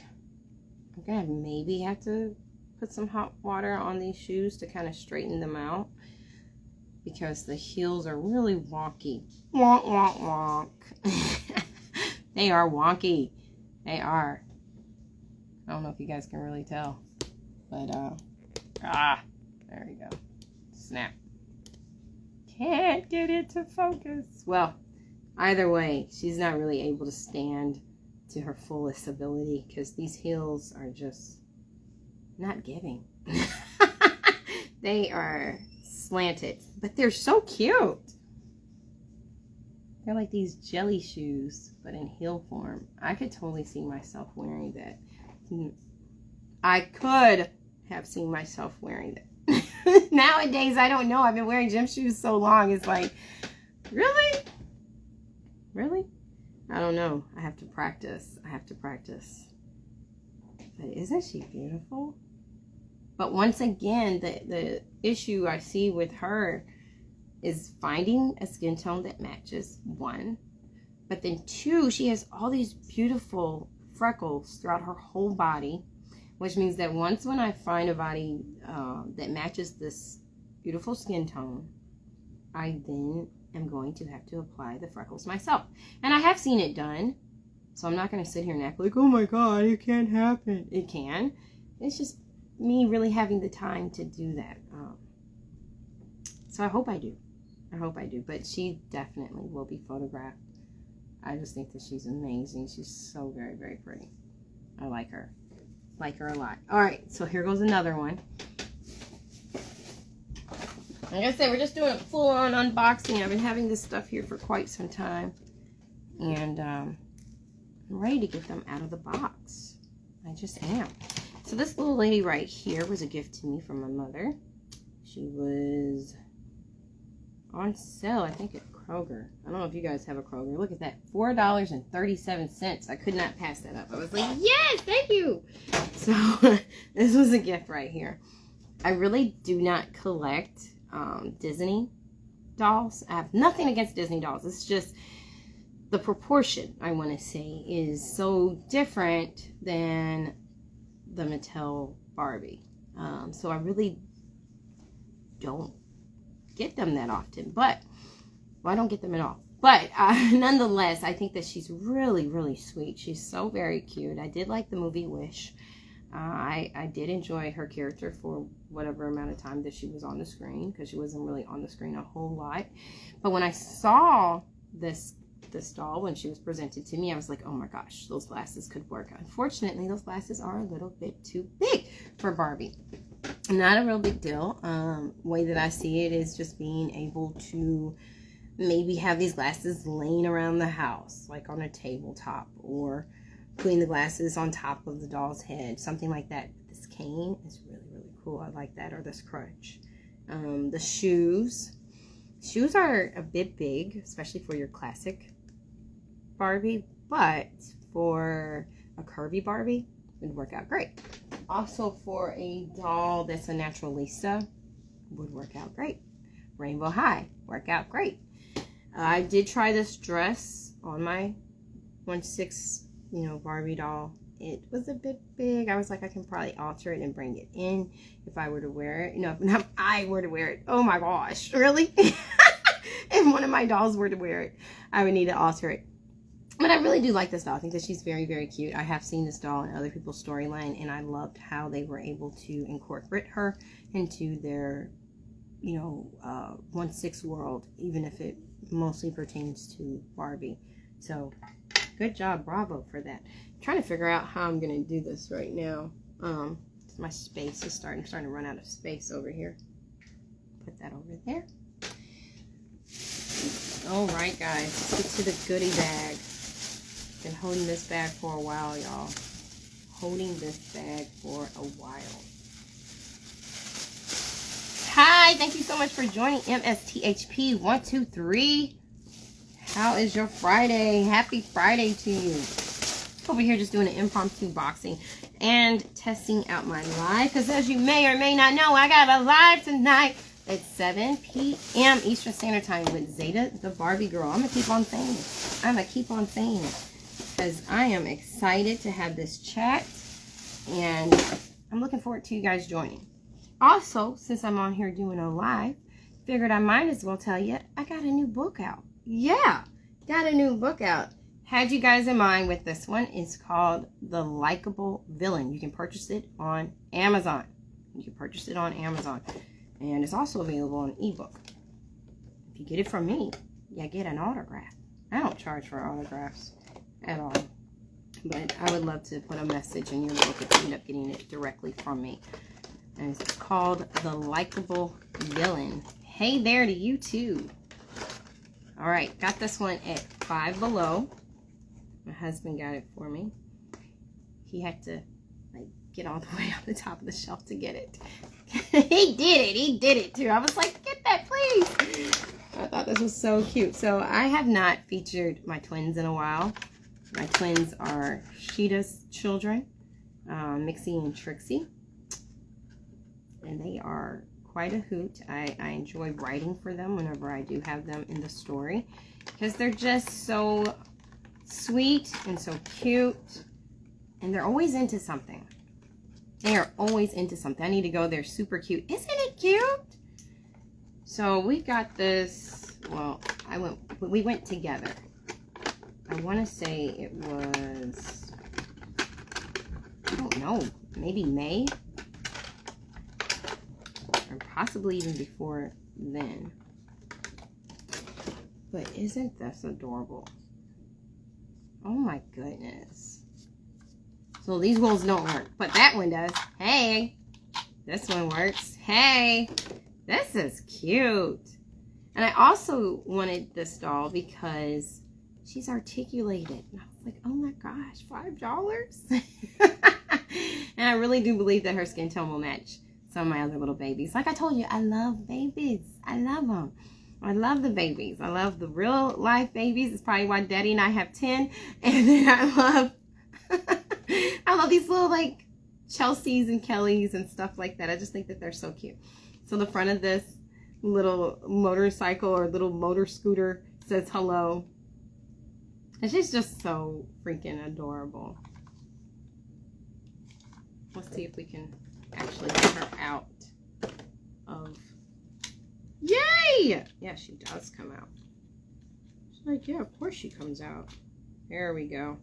Speaker 1: I'm gonna maybe have to put some hot water on these shoes to kind of straighten them out because the heels are really wonky. Wonk, wonk, wonk. They are wonky. They are. I don't know if you guys can really tell, but there we go. Snap. Can't get it to focus. Well, either way, she's not really able to stand to her fullest ability because these heels are just not giving. They are slanted, but they're so cute. They're like these jelly shoes, but in heel form. I could totally see myself wearing that. I could have seen myself wearing that. Nowadays, I don't know. I've been wearing gym shoes so long. It's like, really? Really? I don't know. I have to practice. But isn't she beautiful? But once again, the issue I see with her is finding a skin tone that matches, one. But then two, she has all these beautiful freckles throughout her whole body, which means that when I find a body that matches this beautiful skin tone, I then am going to have to apply the freckles myself. And I have seen it done, so I'm not going to sit here and act like, oh my God, it can't happen. It can. It's just me really having the time to do that. So I hope I do. But she definitely will be photographed. I just think that she's amazing. She's so very, very pretty. I like her. Like her a lot. All right, so here goes another one. Like I said, we're just doing a full-on unboxing. I've been having this stuff here for quite some time. And I'm ready to get them out of the box. I just am. So this little lady right here was a gift to me from my mother. She was on sale, I think, at Kroger. I don't know if you guys have a Kroger. Look at that. $4.37. I could not pass that up. I was like, yes, thank you. So this was a gift right here. I really do not collect Disney dolls. I have nothing against Disney dolls. It's just the proportion, I want to say, is so different than the Mattel Barbie. So I really don't get them that often, but well, I don't get them at all. But nonetheless, I think that she's really, really sweet. She's so very cute. I did like the movie Wish. I did enjoy her character for whatever amount of time that she was on the screen, because she wasn't really on the screen a whole lot. But when I saw this doll, when she was presented to me, I was like, oh my gosh, those glasses could work. Unfortunately, those glasses are a little bit too big for Barbie. Not a real big deal. Way that I see it is just being able to maybe have these glasses laying around the house, like on a tabletop, or putting the glasses on top of the doll's head, something like that. This cane is really, really cool. I like that. Or this crutch. The shoes are a bit big, especially for your classic Barbie, but for a curvy Barbie, it would work out great. Also, for a doll that's a natural Lisa, would work out great. Rainbow High, work out great. I did try this dress on my 1/6, Barbie doll. It was a bit big. I was like, I can probably alter it and bring it in if I were to wear it. If I were to wear it. Oh my gosh, really? If one of my dolls were to wear it, I would need to alter it. But I really do like this doll. I think that she's very, very cute. I have seen this doll in other people's storyline, and I loved how they were able to incorporate her into their, 1/6 world, even if it mostly pertains to Barbie. So, good job. Bravo for that. I'm trying to figure out how I'm going to do this right now. My space is starting to run out of space over here. Put that over there. All right, guys. Let's get to the goodie bag. Been holding this bag for a while, y'all. Holding this bag for a while. Hi, thank you so much for joining MSTHP123. How is your Friday? Happy Friday to you. Over here just doing an impromptu boxing and testing out my live, because as you may or may not know, I got a live tonight at 7 p.m. Eastern Standard Time with Zeta the Barbie Girl. I'm going to keep on saying it. Because I am excited to have this chat, and I'm looking forward to you guys joining. Also, since I'm on here doing a live, figured I might as well tell you I got a new book out. Yeah, got a new book out. Had you guys in mind with this one. It's called The Likeable Villain. You can purchase it on Amazon. And it's also available on ebook. If you get it from me, you get an autograph. I don't charge for autographs at all, but I would love to put a message in your book if you end up getting it directly from me. And it's called The Likeable Villain. Hey there to you too. All right, got this one at Five Below. My husband got it for me. He had to like get all the way on the top of the shelf to get it. He did it too. I was like, get that please. I thought this was so cute. So I have not featured my twins in a while. My twins are Sheeta's children, Mixie and Trixie. And they are quite a hoot. I enjoy writing for them whenever I do have them in the story, because they're just so sweet and so cute, and they're always into something. They are always into something. I need to go. They're super cute. Isn't it cute? So we got this. Well, we went together. I want to say it was, I don't know, maybe May, or possibly even before then. But isn't this adorable? Oh my goodness. So these ones don't work, but that one does. Hey, this one works. Hey, this is cute. And I also wanted this doll because she's articulated. And I was like, oh my gosh, $5? And I really do believe that her skin tone will match some of my other little babies. Like I told you, I love babies. I love them. I love the babies. I love the real life babies. It's probably why Daddy and I have 10. And then I love these little like Chelseas and Kellys and stuff like that. I just think that they're so cute. So the front of this little motorcycle or little motor scooter says hello. And she's just so freaking adorable. Let's see if we can actually get her out of... Yay! Yeah, she does come out. She's like, yeah, of course she comes out. There we go.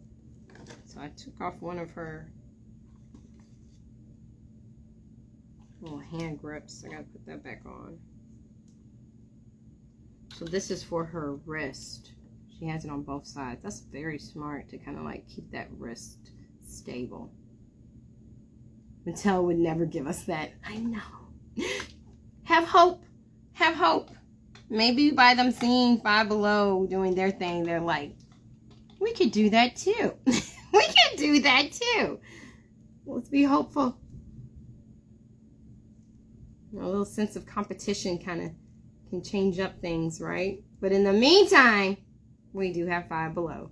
Speaker 1: So I took off one of her little hand grips. I gotta put that back on. So this is for her wrist. She has it on both sides. That's very smart to kind of like keep that wrist stable. Mattel would never give us that. I know. Have hope. Have hope. Maybe by them seeing Five Below doing their thing, they're like, we could do that too. We could do that too. Let's be hopeful. A little sense of competition kind of can change up things, right? But in the meantime, we do have Five Below.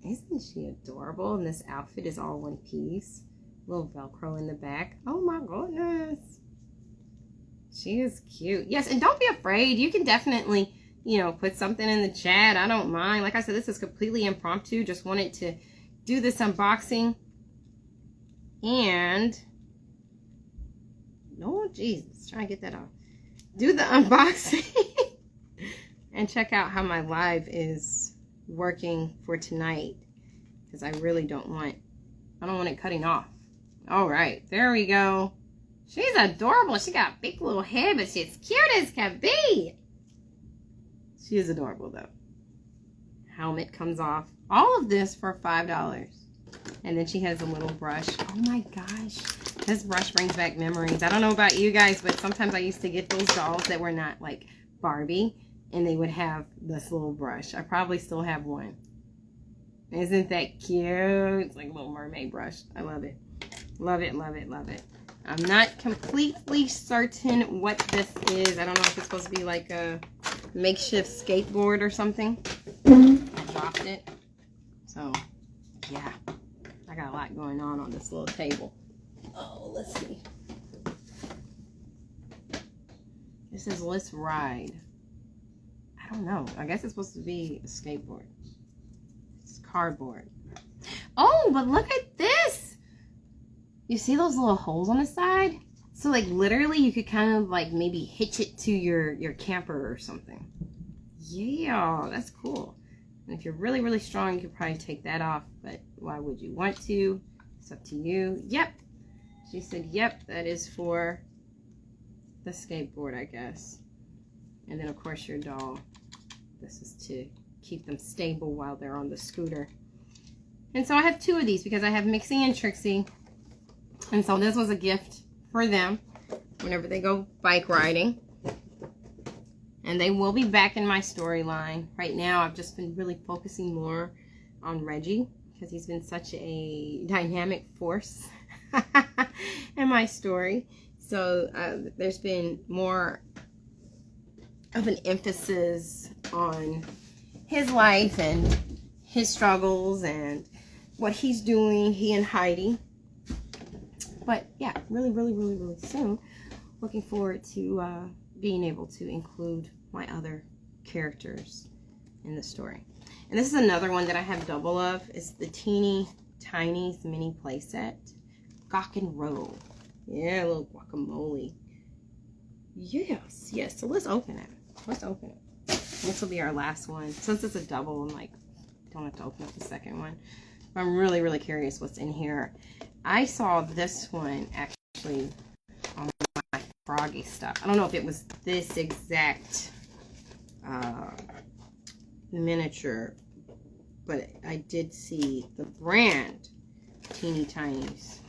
Speaker 1: Isn't she adorable? And this outfit is all one piece. Little Velcro in the back. Oh my goodness. She is cute. Yes, and don't be afraid. You can definitely, you know, put something in the chat. I don't mind. Like I said, this is completely impromptu. Just wanted to do this unboxing. And, oh, Jesus. Try and get that off. Do the unboxing. And check out how my live is working for tonight. Because I really don't want it cutting off. All right, there we go. She's adorable. She got a big little head, but she's cute as can be. She is adorable, though. Helmet comes off. All of this for $5. And then she has a little brush. Oh my gosh. This brush brings back memories. I don't know about you guys, but sometimes I used to get those dolls that were not like Barbie. And they would have this little brush. I probably still have one. Isn't that cute? It's like a little mermaid brush. I love it. Love it, love it, love it. I'm not completely certain what this is. I don't know if it's supposed to be like a makeshift skateboard or something. I dropped it. So, yeah. I got a lot going on this little table. Oh, let's see. This is Let's Ride. I don't know. I guess it's supposed to be a skateboard. It's cardboard. Oh, but look at this. You see those little holes on the side? So like literally you could kind of like maybe hitch it to your camper or something. Yeah, that's cool. And if you're really, really strong, you could probably take that off. But why would you want to? It's up to you. Yep. She said, yep, that is for the skateboard, I guess. And then, of course, your doll. This is to keep them stable while they're on the scooter. And so I have two of these because I have Mixie and Trixie. And so this was a gift for them whenever they go bike riding. And they will be back in my storyline. Right now, I've just been really focusing more on Reggie because he's been such a dynamic force in my story. So there's been more of an emphasis on his life and his struggles and what he's doing, he and Heidi. But yeah, really soon, looking forward to being able to include my other characters in the story. And this is another one that I have double of. It's the Teeny Tiny mini playset. Gawk and Roll. Yeah, a little guacamole. Yes. So let's open it. This will be our last one. Since it's a double, I'm like, don't have to open up the second one. I'm really curious what's in here. I saw this one actually on my Froggy stuff. I don't know if it was this exact miniature, but I did see the brand Teeny Tinies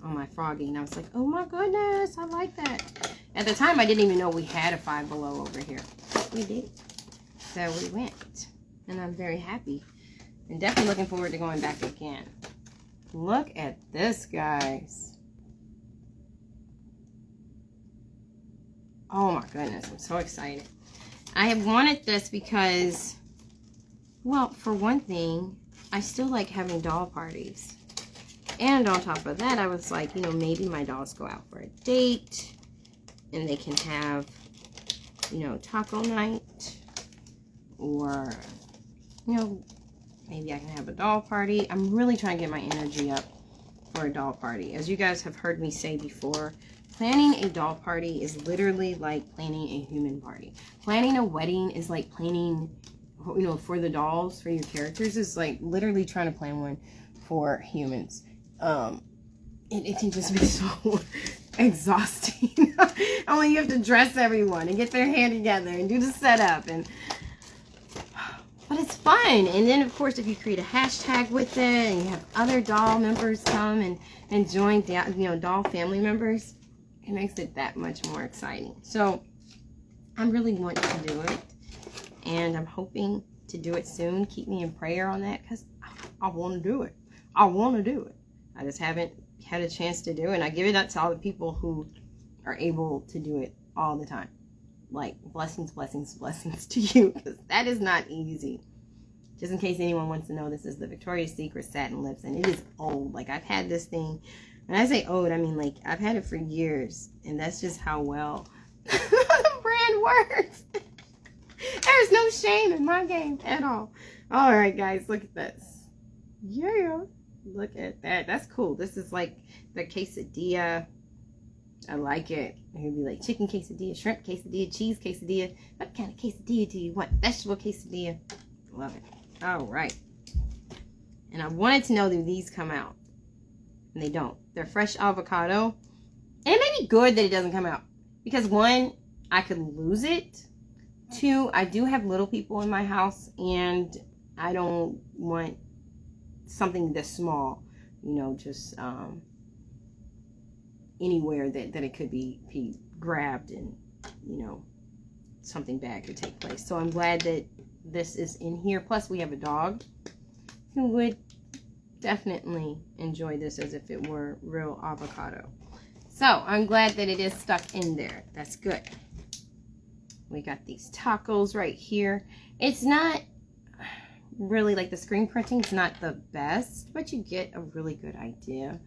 Speaker 1: on my Froggy, and I was like, oh my goodness, I like that. At the time, I didn't even know we had a Five Below over here. We did. So we went, and I'm very happy, and definitely looking forward to going back again. Look at this, guys. Oh my goodness, I'm so excited. I have wanted this because, well, for one thing, I still like having doll parties. And on top of that, I was like, you know, maybe my dolls go out for a date and they can have, you know, taco night, or, you know, maybe I can have a doll party. I'm really trying to get my energy up for a doll party. As you guys have heard me say before, planning a doll party is literally like planning a human party. Planning a wedding is like planning, you know, for the dolls, for your characters, is like literally trying to plan one for humans. It can just be so exhausting. Only you have to dress everyone and get their hair together and do the setup, but it's fun. And then of course, if you create a hashtag with it and you have other doll members come and join, you know, doll family members, it makes it that much more exciting. So I'm really wanting to do it, and I'm hoping to do it soon. Keep me in prayer on that, because I want to do it. I just haven't had a chance to do it. And I give it up to all the people who are able to do it all the time. Like, blessings to you, because that is not easy. Just in case anyone wants to know, this is the Victoria's Secret Satin Lips, and it is old. Like, I've had this thing. When I say old, I mean, like, I've had it for years, and that's just how well the brand works. There's no shame in my game at all. All right, guys, look at this. Yeah, look at that. That's cool. This is like the quesadilla. I like it. It would be like chicken quesadilla, shrimp quesadilla, cheese quesadilla. What kind of quesadilla do you want? Vegetable quesadilla. Love it. All right. And I wanted to know that these come out, and they don't. They're fresh avocado. And it may be good that it doesn't come out, because one, I could lose it. Two, I do have little people in my house, and I don't want something this small, you know, just anywhere that it could be grabbed, and, you know, something bad could take place. So I'm glad that this is in here. Plus we have a dog who would definitely enjoy this as if it were real avocado. So I'm glad that it is stuck in there. That's good. We got these tacos right here. It's not really, like, the screen printing is not the best, but you get a really good idea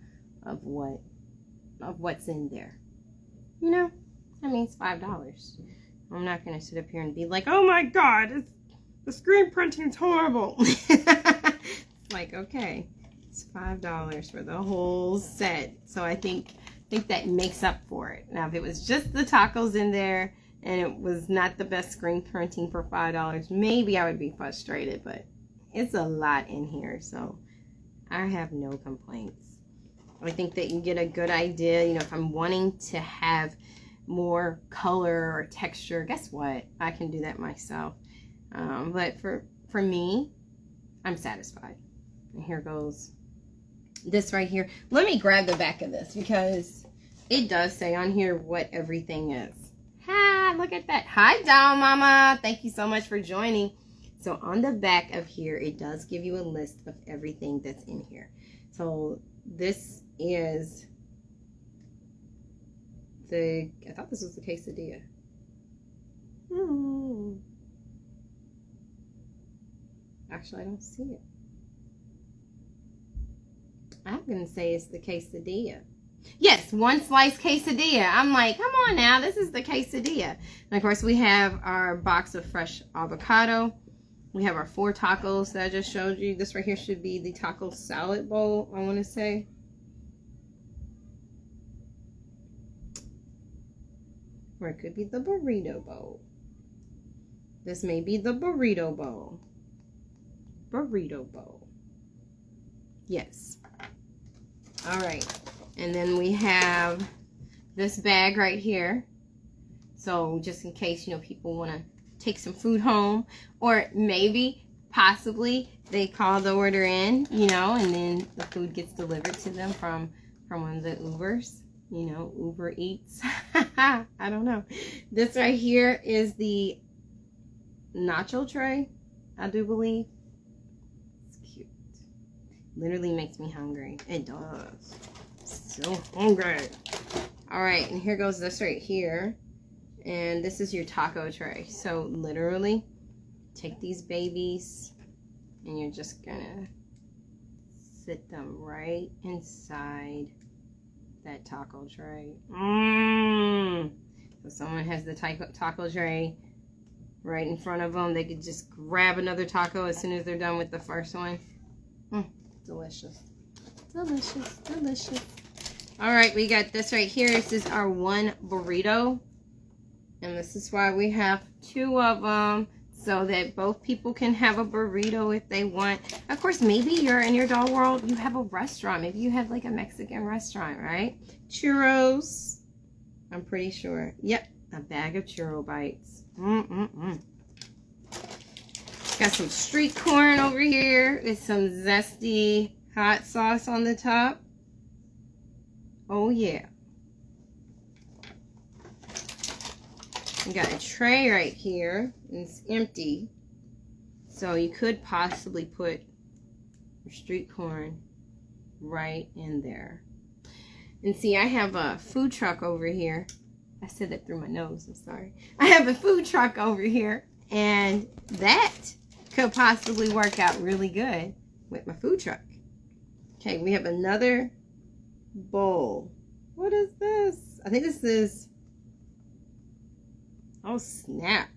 Speaker 1: of what's in there. You know, I mean, it's $5. I'm not going to sit up here and be like, oh my God, the screen printing's horrible. It's like, okay, it's $5 for the whole set. So I think that makes up for it. Now, if it was just the tacos in there and it was not the best screen printing for $5, maybe I would be frustrated, but it's a lot in here, so I have no complaints. I think that you get a good idea. You know, if I'm wanting to have more color or texture, guess what? I can do that myself. But for me, I'm satisfied. And here goes this right here. Let me grab the back of this, because it does say on here what everything is. Hi! Look at that. Hi, Doll Mama. Thank you so much for joining. So on the back of here, it does give you a list of everything that's in here. So this is I thought this was the quesadilla. Actually, I don't see it. I'm going to say it's the quesadilla. Yes, 1 slice quesadilla. I'm like, come on now, this is the quesadilla. And of course, we have our box of fresh avocado. We have our 4 tacos that I just showed you. This right here should be the taco salad bowl, I want to say. Or it could be the burrito bowl. This may be the burrito bowl. Burrito bowl. Yes. All right. And then we have this bag right here. So just in case, you know, people want to take some food home, or maybe possibly they call the order in, you know, and then the food gets delivered to them from one of the Ubers, you know, Uber Eats. I don't know. This right here is the nacho tray, I do believe. It's cute. Literally makes me hungry. It does. So hungry. All right, and here goes this right here. And this is your taco tray. So literally take these babies and you're just gonna sit them right inside that taco tray. So someone has the taco tray right in front of them. They could just grab another taco as soon as they're done with the first one. Delicious. Delicious, delicious. All right, we got this right here. This is our 1 burrito. And this is why we have 2 of them, so that both people can have a burrito if they want. Of course, maybe you're in your doll world, you have a restaurant. Maybe you have like a Mexican restaurant, right? Churros. I'm pretty sure. Yep, a bag of churro bites. Got some street corn over here with some zesty hot sauce on the top. Oh, yeah. We got a tray right here, and it's empty. So you could possibly put your street corn right in there. And see, I have a food truck over here. I said that through my nose, I'm sorry. I have a food truck over here, and that could possibly work out really good with my food truck. Okay, we have another bowl. What is this? I think this is... Oh, snap.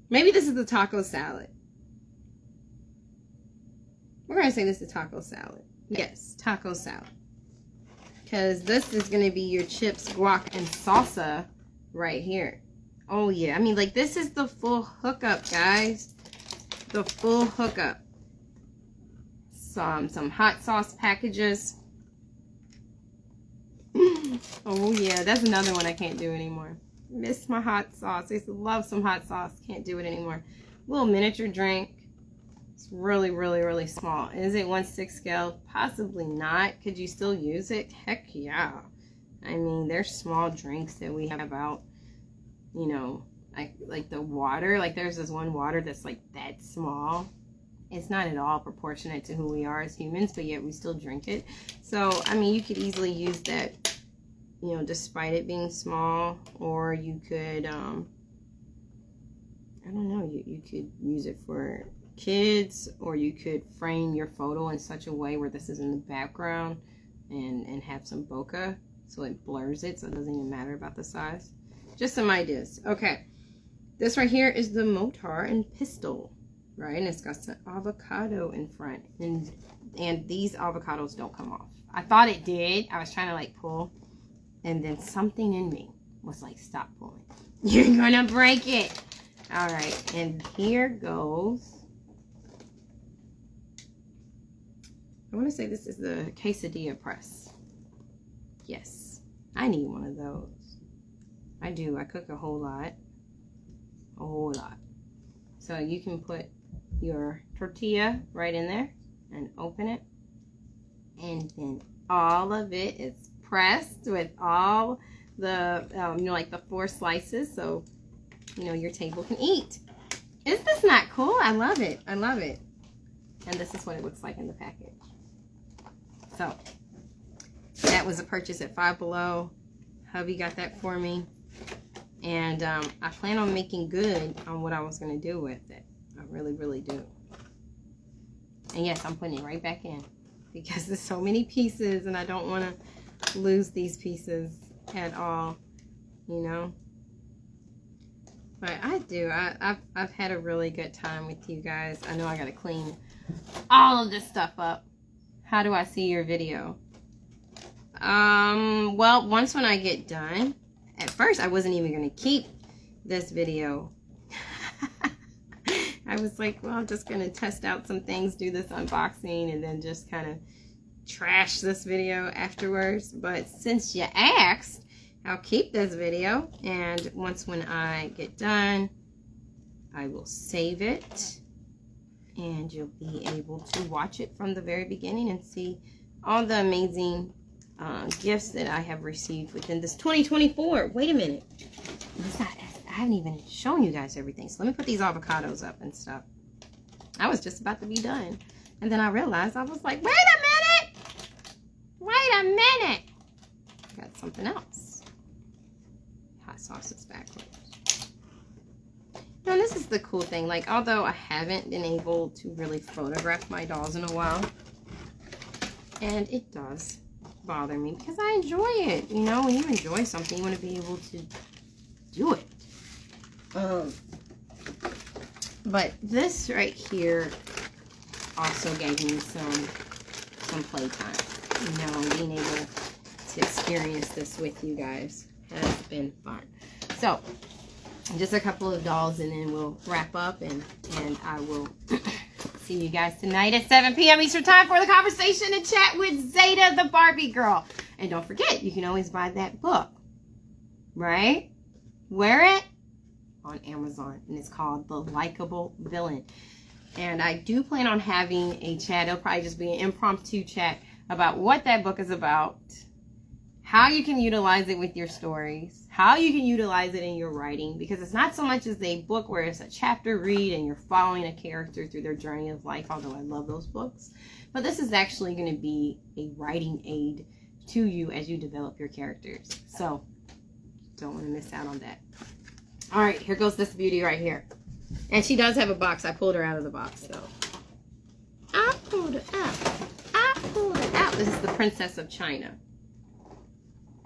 Speaker 1: Maybe this is the taco salad. We're going to say this is taco salad. Yes, taco salad. Because this is going to be your chips, guac, and salsa right here. Oh, yeah. I mean, like, this is the full hookup, guys. The full hookup. Some hot sauce packages. Oh yeah, that's another one I can't do anymore. Miss my hot sauce. I used to love some hot sauce. Can't do it anymore. Little miniature drink. It's really, really, really small. Is it 1/6 scale? Possibly not. Could you still use it? Heck yeah. I mean, there's small drinks that we have out, you know, like the water. Like there's this one water that's like that small. It's not at all proportionate to who we are as humans, but yet we still drink it. So, I mean, you could easily use that, you know, despite it being small, or you could, I don't know, you could use it for kids, or you could frame your photo in such a way where this is in the background and have some bokeh so it blurs it so it doesn't even matter about the size. Just some ideas. Okay, this right here is the mortar and pestle. Right, and it's got some avocado in front, and these avocados don't come off. I thought it did. I was trying to like pull, and then something in me was like, stop pulling. You're gonna break it. All right, and here goes. I want to say this is the quesadilla press. Yes, I need one of those. I do. I cook a whole lot. A whole lot. So you can put your tortilla right in there and open it, and then all of it is pressed with all the, like the 4 slices, so, your table can eat. Is this not cool? I love it. I love it. And this is what it looks like in the package. So, that was a purchase at Five Below. Hubby got that for me. And I plan on making good on what I was going to do with it. I really, really do. And yes, I'm putting it right back in. Because there's so many pieces and I don't want to lose these pieces at all. But I do. I've had a really good time with you guys. I know I got to clean all of this stuff up. How do I see your video? Well, once when I get done. At first, I wasn't even going to keep this video. I was like, well, I'm just going to test out some things, do this unboxing, and then just kind of trash this video afterwards. But since you asked, I'll keep this video. And once when I get done, I will save it. And you'll be able to watch it from the very beginning and see all the amazing gifts that I have received within this 2024. Wait a minute. I haven't even shown you guys everything. So let me put these avocados up and stuff. I was just about to be done. And then I realized, I was like, wait a minute. Wait a minute. Got something else. Hot sauce is backwards. Now this is the cool thing. Like, although I haven't been able to really photograph my dolls in a while. And it does bother me because I enjoy it. When you enjoy something, you want to be able to do it. But this right here also gave me some playtime. Being able to experience this with you guys has been fun. So, just a couple of dolls and then we'll wrap up and I will see you guys tonight at 7 p.m. Eastern Time for the conversation and chat with Zeta, the Barbie girl. And don't forget, you can always buy that book, right? Where it? On Amazon. And it's called The Likeable Villain. And I do plan on having a chat. It'll probably just be an impromptu chat about what that book is about, how you can utilize it with your stories, how you can utilize it in your writing, because it's not so much as a book where it's a chapter read and you're following a character through their journey of life, although I love those books. But this is actually going to be a writing aid to you as you develop your characters. So, don't want to miss out on that. All right, here goes this beauty right here. And she does have a box. I pulled her out of the box, so. I pulled it out. I pulled it out. This is the Princess of China.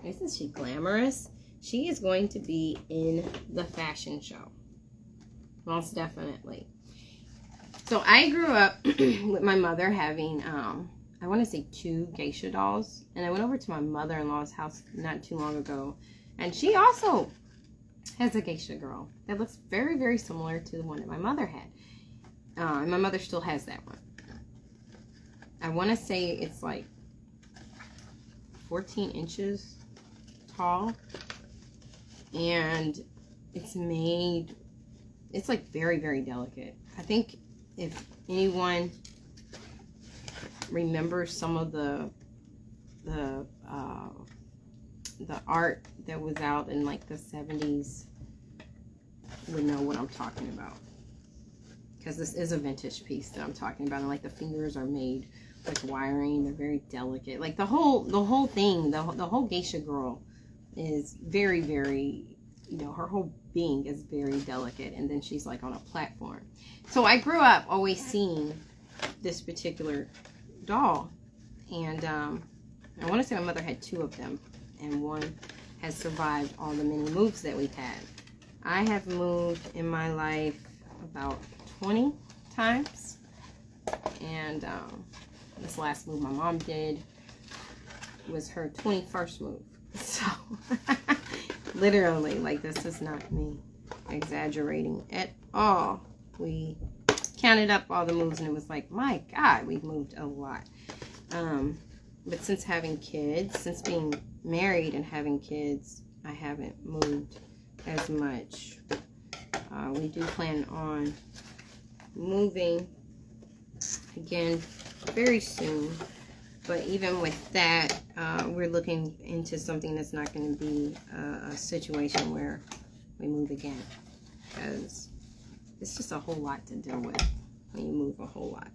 Speaker 1: Isn't she glamorous? She is going to be in the fashion show. Most definitely. So I grew up with my mother having, I want to say 2 geisha dolls. And I went over to my mother-in-law's house not too long ago. And she also has a geisha girl that looks very, very similar to the one that my mother had. And my mother still has that one. I want to say it's like 14 inches tall. And it's made, it's like very, very delicate. I think if anyone remembers some of the art that was out in like the 70s, would know what I'm talking about. Because this is a vintage piece that I'm talking about, and like the fingers are made with wiring. They're very delicate. Like the whole thing, the whole geisha girl is very, very, her whole being is very delicate, and then she's like on a platform. So I grew up always seeing this particular doll, and I want to say my mother had 2 of them, and one has survived all the many moves that we've had. I have moved in my life about 20 times, and this last move my mom did was her 21st move. So, literally, like, this is not me exaggerating at all. We counted up all the moves, and it was like, my God, we've moved a lot. But since having kids, since being married and having kids, I haven't moved as much. We do plan on moving again very soon, But even with that, we're looking into something that's not going to be a situation where we move again. Because it's just a whole lot to deal with when you move a whole lot,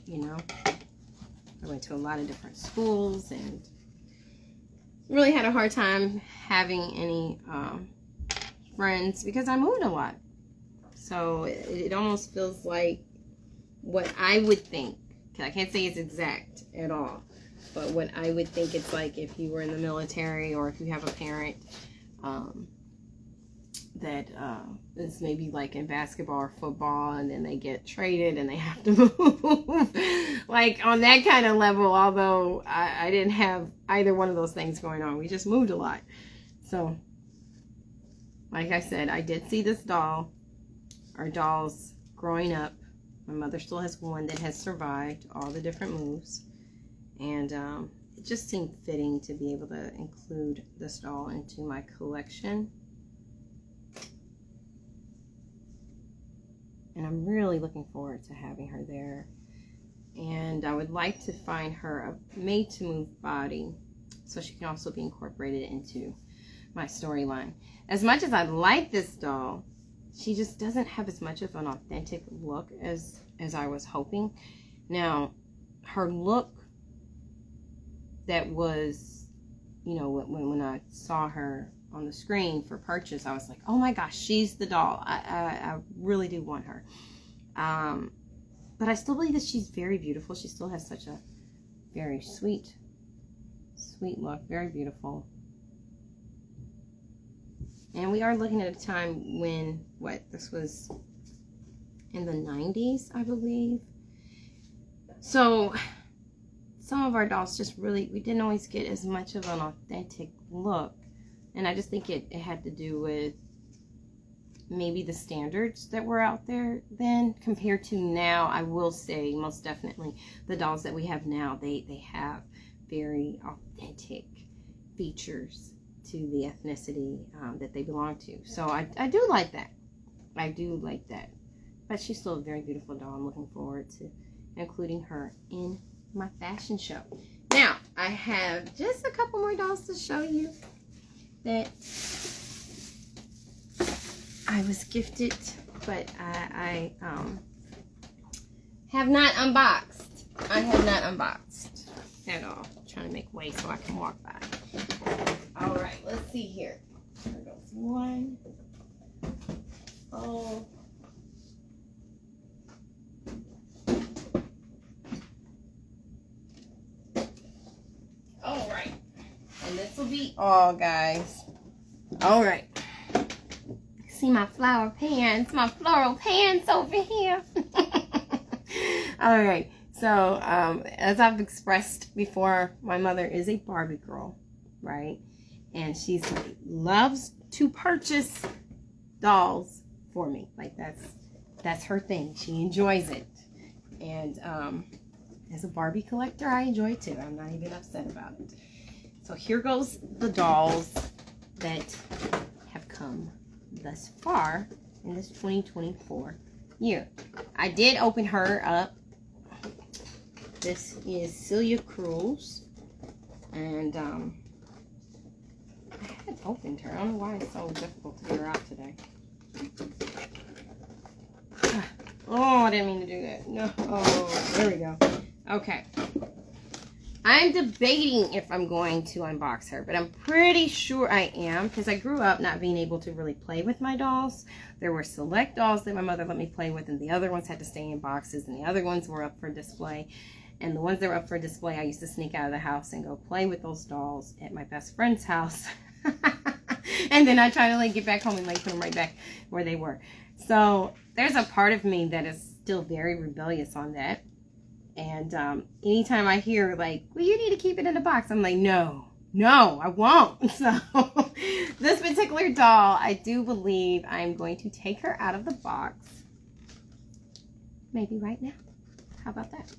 Speaker 1: you know. I went to a lot of different schools and really had a hard time having any friends because I moved a lot. So it almost feels like what I would think, I can't say it's exact at all, but what I would think it's like if you were in the military or if you have a parent that is maybe like in basketball or football and then they get traded and they have to move like on that kind of level, although I didn't have either one of those things going on. We just moved a lot. So like I said, I did see this doll, our dolls growing up. My mother still has one that has survived all the different moves, and it just seemed fitting to be able to include this doll into my collection. And I'm really looking forward to having her there. And I would like to find her a made-to-move body so she can also be incorporated into my storyline. As much as I like this doll, she just doesn't have as much of an authentic look as I was hoping. Now, her look that was, you know, when I saw her on the screen for purchase, I was like, oh my gosh, she's the doll. I really do want her. But I still believe that she's very beautiful. She still has such a very sweet look, very beautiful. And we are looking at a time when, this was in the 90s, I believe. So some of our dolls just really, we didn't always get as much of an authentic look. And I just think it had to do with maybe the standards that were out there then compared to now. I will say most definitely the dolls that we have now, they have very authentic features to the ethnicity that they belong to. So I do like that. I do like that. But she's still a very beautiful doll. I'm looking forward to including her in my fashion show. Now, I have just a couple more dolls to show you that I was gifted, but I have not unboxed. I have not unboxed at all. I'm trying to make way so I can walk by. All right, let's see here. There goes one. Oh. All right. And this will be all, guys. All right. See my flower pants, my floral pants over here. All right. So, as I've expressed before, my mother is a Barbie girl, right? And she loves to purchase dolls for me. Like that's her thing. She enjoys it. And as a Barbie collector, I enjoy it too. I'm not even upset about it. So here goes the dolls that have come thus far in this 2024 year. I did open her up. This is Celia Cruz. And I had opened her. I don't know why it's so difficult to get her out today. Oh, I didn't mean to do that. No. Oh, there we go. Okay. I'm debating if I'm going to unbox her, but I'm pretty sure I am because I grew up not being able to really play with my dolls. There were select dolls that my mother let me play with, and the other ones had to stay in boxes, and the other ones were up for display. And the ones that were up for display, I used to sneak out of the house and go play with those dolls at my best friend's house. And then I try to get back home and put them right back where they were. So there's a part of me that is still very rebellious on that. And anytime I hear well, you need to keep it in a box, I'm like, no, I won't. So this particular doll, I do believe I'm going to take her out of the box. Maybe right now. How about that?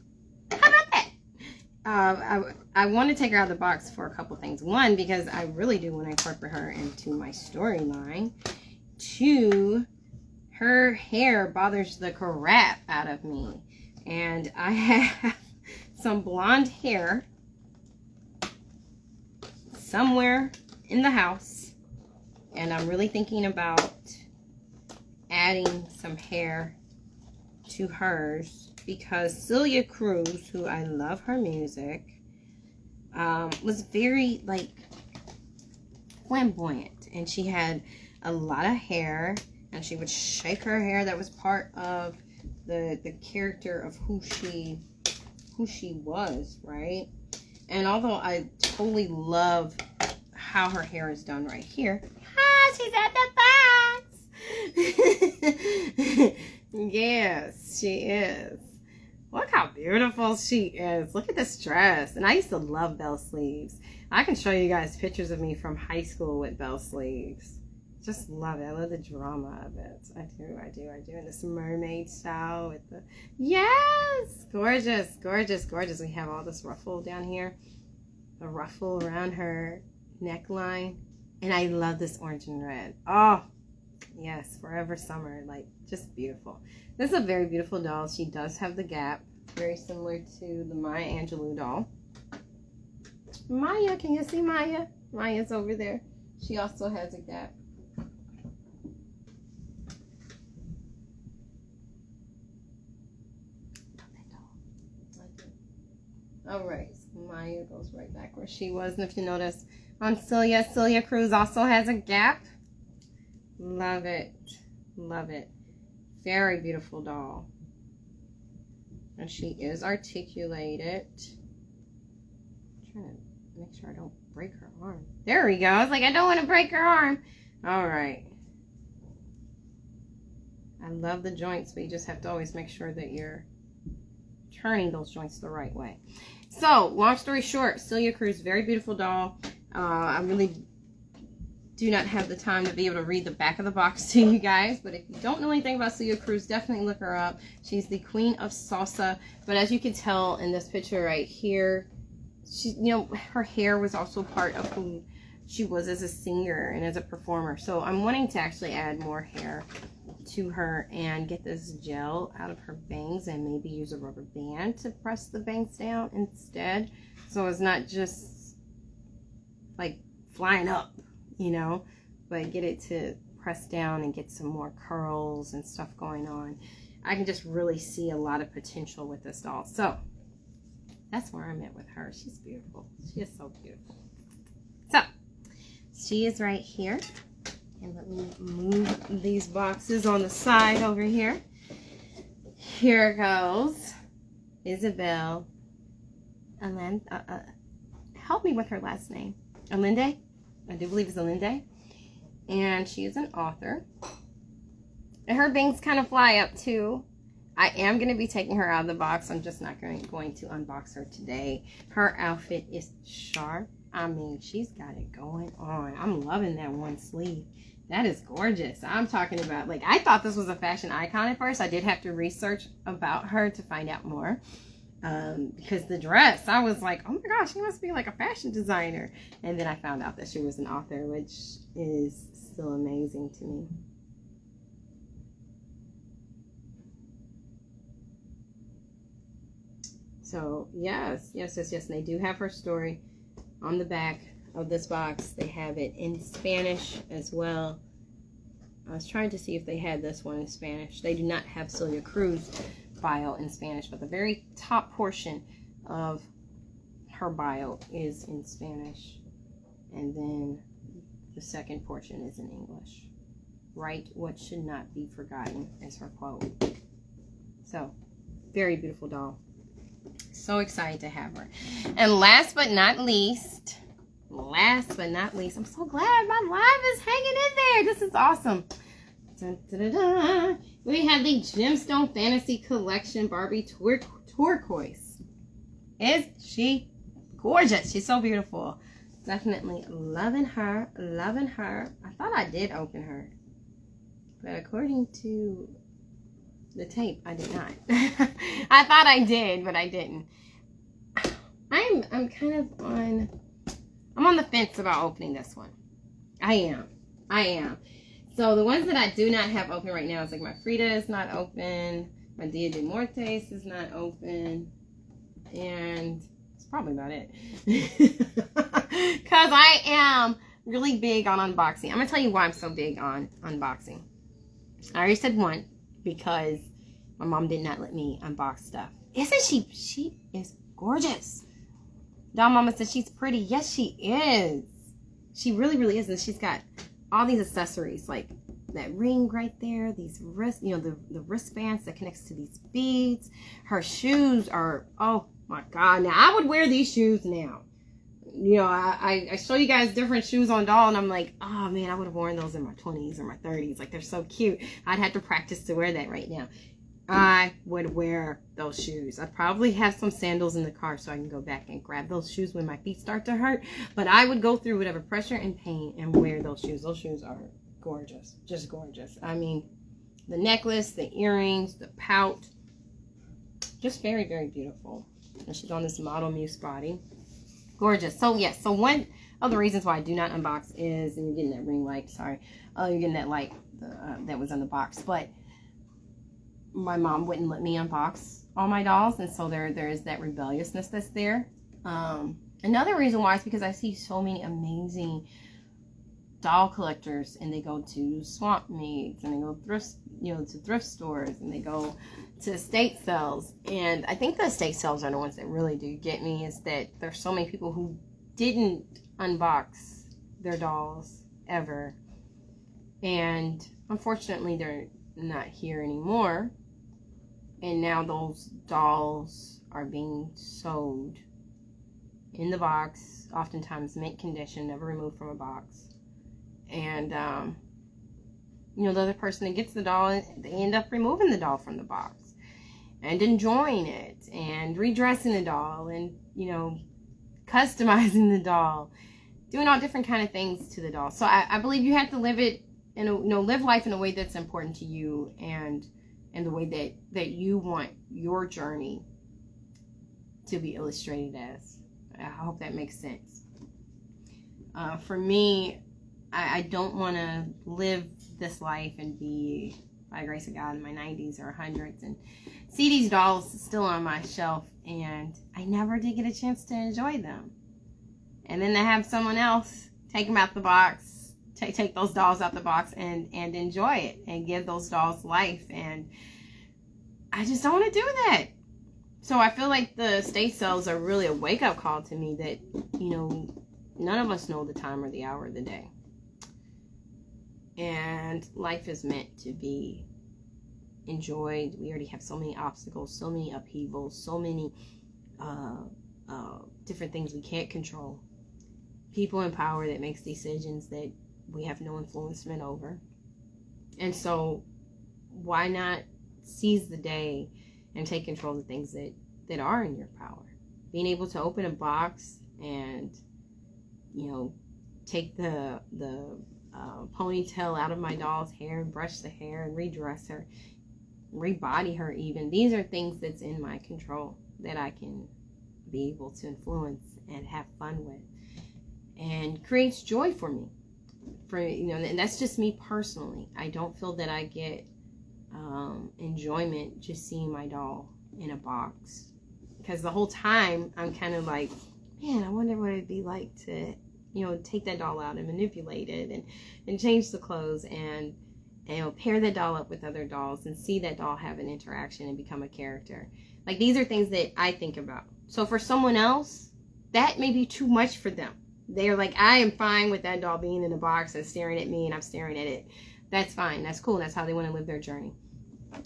Speaker 1: I want to take her out of the box for a couple things. One, because I really do want to incorporate her into my storyline. Two, her hair bothers the crap out of me. And I have some blonde hair somewhere in the house, and I'm really thinking about adding some hair to hers because Celia Cruz, who I love her music, was very like flamboyant, and she had a lot of hair, and she would shake her hair. That was part of the character of who she was, right? And although I totally love how her hair is done right here, she's at the box. Yes, she is. Look how beautiful she is. Look at this dress. And I used to love bell sleeves. I can show you guys pictures of me from high school with bell sleeves. Just love it. I love the drama of it. I do. And this mermaid style with the... Yes! Gorgeous, gorgeous, gorgeous. We have all this ruffle down here. A ruffle around her neckline. And I love this orange and red. Oh, yes. Forever summer. Like, just beautiful. This is a very beautiful doll. She does have the gap. Very similar to the Maya Angelou doll. Maya, can you see Maya? Maya's over there. She also has a gap. Alright, so Maya goes right back where she was. And if you notice, on Celia Cruz also has a gap. Love it. Love it. Very beautiful doll. And she is articulated. I'm trying to make sure I don't break her arm. There we go. I was like, I don't want to break her arm. Alright. I love the joints, but you just have to always make sure that you're turning those joints the right way. So, long story short, Celia Cruz, very beautiful doll. I really do not have the time to be able to read the back of the box to you guys, but if you don't know anything about Celia Cruz, definitely look her up. She's the queen of salsa, but as you can tell in this picture right here, she, you know, her hair was also part of who she was as a singer and as a performer. So I'm wanting to actually add more hair to her and get this gel out of her bangs and maybe use a rubber band to press the bangs down instead, so it's not just like flying up, you know, but get it to press down and get some more curls and stuff going on. I can just really see a lot of potential with this doll. So that's where I'm at with her. She's beautiful. She is so beautiful. So she is right here. And let me move these boxes on the side over here. Here goes Isabel. Help me with her last name. Allende? I do believe it's Allende. And she is an author. And her bangs kind of fly up too. I am going to be taking her out of the box. I'm just not going to unbox her today. Her outfit is sharp. I mean, she's got it going on. I'm loving that one sleeve. That is gorgeous. I'm talking about, like, I thought this was a fashion icon at first. I did have to research about her to find out more. Because the dress, I was like, oh my gosh, she must be like a fashion designer. And then I found out that she was an author, which is still amazing to me. So, yes. And they do have her story on the back of this box. They have it in Spanish as well. I was trying to see if they had this one in Spanish. They do not have Celia Cruz bio in Spanish, but the very top portion of her bio is in Spanish, and then the second portion is in English. Write what should not be forgotten is her quote. So, very beautiful doll. So excited to have her. And last but not least, I'm so glad my live is hanging in there. This is awesome. Dun, dun, dun, dun. We have the Gemstone Fantasy Collection Barbie Turquoise. Is she gorgeous? She's so beautiful. Definitely loving her. I thought I did open her, but according to the tape, I did not. I thought I did, but I didn't. I'm kind of I'm on the fence about opening this one. I am. So the ones that I do not have open right now is like my Frida is not open, my Dia de Muertes is not open, and probably about it. Because I am really big on unboxing. I'm going to tell you why I'm so big on unboxing. I already said one, because my mom did not let me unbox stuff. Isn't she? She is gorgeous. Doll Mama said she's pretty. Yes, she is. She really, really is. And she's got all these accessories, like that ring right there, these wrist, the wristbands that connects to these beads. Her shoes are, oh my God. Now, I would wear these shoes now. I show you guys different shoes on doll, and I'm like, oh man, I would have worn those in my 20s or my 30s. Like, they're so cute. I'd have to practice to wear that right now. I would wear those shoes. I probably have some sandals in the car so I can go back and grab those shoes when my feet start to hurt. But I would go through whatever pressure and pain and wear those shoes. Those shoes are gorgeous. Just gorgeous. I mean, the necklace, the earrings, the pout. Just very, very beautiful. And she's on this model muse body. Gorgeous. So, yes. So, one of the reasons why I do not unbox is, and you're getting that ring light. Sorry. Oh, you're getting that light that was in the box. But my mom wouldn't let me unbox all my dolls, and so there is that rebelliousness that's there. Another reason why is because I see so many amazing doll collectors, and they go to swamp meets, and they go to thrift stores, and they go to estate sales. And I think the estate sales are the ones that really do get me, is that there's so many people who didn't unbox their dolls ever, and unfortunately they're not here anymore. And now those dolls are being sold in the box, oftentimes mint condition, never removed from a box. And, the other person that gets the doll, they end up removing the doll from the box and enjoying it and redressing the doll and, customizing the doll, doing all different kind of things to the doll. So I believe you have to live it live life in a way that's important to you, and the way that you want your journey to be illustrated as. I hope that makes sense. For me, I don't want to live this life and be, by the grace of God, in my 90s or 100s and see these dolls still on my shelf, and I never did get a chance to enjoy them. And then to have someone else take them out the box, take those dolls out the box and enjoy it and give those dolls life. And I just don't want to do that. So I feel like the estate sales are really a wake-up call to me that, none of us know the time or the hour of the day. And life is meant to be enjoyed. We already have so many obstacles, so many upheavals, so many different things we can't control. People in power that makes decisions that we have no influencement over. And so why not seize the day and take control of the things that are in your power? Being able to open a box and, take the ponytail out of my doll's hair and brush the hair and redress her, rebody her even. These are things that's in my control that I can be able to influence and have fun with, and creates joy for me. And that's just me personally. I don't feel that I get enjoyment just seeing my doll in a box, because the whole time I'm kind of like, man, I wonder what it'd be like to take that doll out and manipulate it and change the clothes and pair that doll up with other dolls and see that doll have an interaction and become a character. Like, these are things that I think about. So for someone else, that may be too much for them. They're like, I am fine with that doll being in a box and staring at me, and I'm staring at it. That's fine. That's cool. That's how they want to live their journey.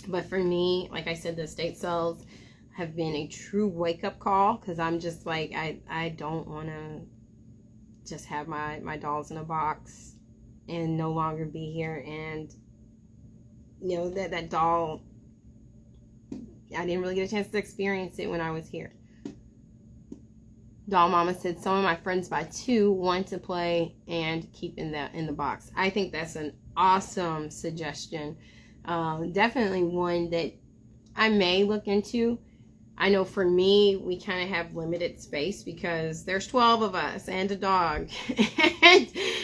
Speaker 1: But for me, like I said, the estate sales have been a true wake-up call, because I'm just like, I don't want to just have my dolls in a box and no longer be here. And that doll, I didn't really get a chance to experience it when I was here. Doll Mama said some of my friends buy two, one to play and keep in the box. I think that's an awesome suggestion. Definitely one that I may look into. I know for me, we kind of have limited space because there's 12 of us and a dog.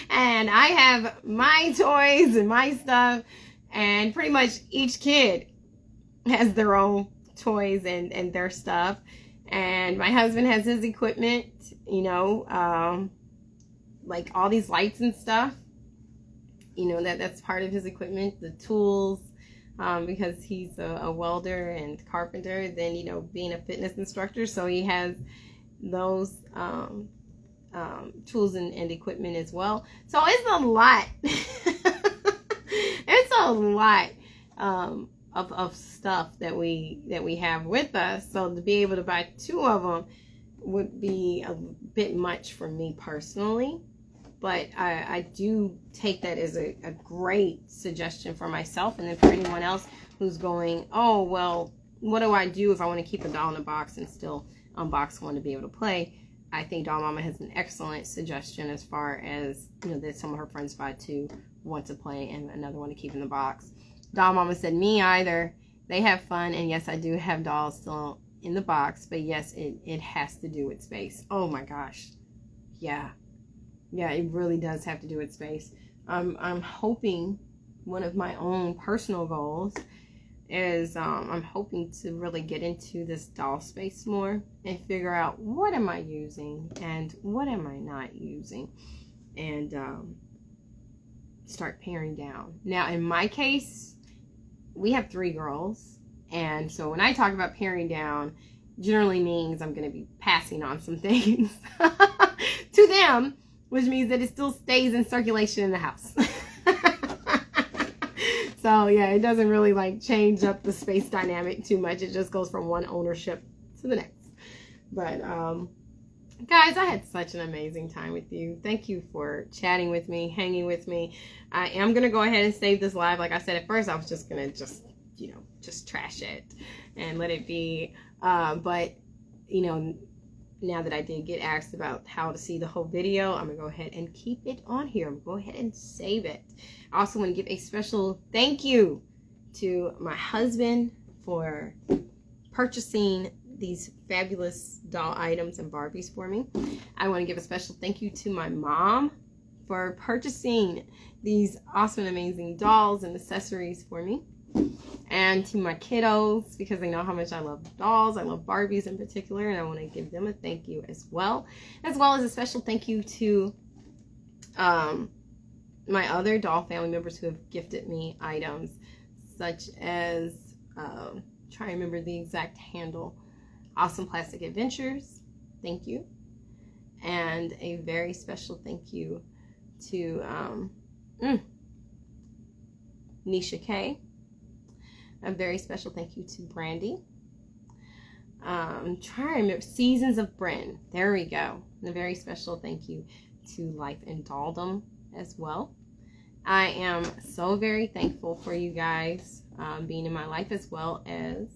Speaker 1: and I have my toys and my stuff, and pretty much each kid has their own toys and their stuff. And my husband has his equipment, you know, like all these lights and stuff. You know, that's part of his equipment, the tools, because he's a welder and carpenter, then, you know, being a fitness instructor. So he has those tools and equipment as well. So it's a lot. It's a lot of stuff that we have with us. So to be able to buy 2 of them would be a bit much for me personally. But I do take that as a great suggestion for myself, and then for anyone else who's going, oh, well, what do I do if I want to keep a doll in a box and still unbox one to be able to play? I think Doll Mama has an excellent suggestion as far as, you know, that some of her friends buy 2, one to play and another one to keep in the box. Doll Mama said, me either. They have fun, and yes, I do have dolls still in the box, but yes, it has to do with space. Oh my gosh. Yeah. Yeah, it really does have to do with space. I'm hoping one of my own personal goals is I'm hoping to really get into this doll space more and figure out what am I using and what am I not using, and start paring down. Now, in my case, we have 3 girls, and so when I talk about paring down, generally means I'm going to be passing on some things to them, which means that it still stays in circulation in the house. So yeah, it doesn't really like change up the space dynamic too much. It just goes from one ownership to the next. But guys, I had such an amazing time with you. Thank you for chatting with me, hanging with me. I am going to go ahead and save this live. Like I said, at first I was just going to you know, just trash it and let it be. But, you know, now that I did get asked about how to see the whole video, I'm going to go ahead and keep it on here. Go ahead and save it. I also want to give a special thank you to my husband for purchasing these fabulous doll items and Barbies for me. I want to give a special thank you to my mom for purchasing these awesome and amazing dolls and accessories for me. And to my kiddos, because they know how much I love dolls. I love Barbies in particular, and I want to give them a thank you as well as a special thank you to my other doll family members who have gifted me items, such as try to remember the exact handle, Awesome Plastic Adventures, thank you, and a very special thank you to Nisha K. A very special thank you to Brandy. Try to remember Seasons of Bryn. There we go. And a very special thank you to Life and Dolldom as well. I am so very thankful for you guys being in my life, as well as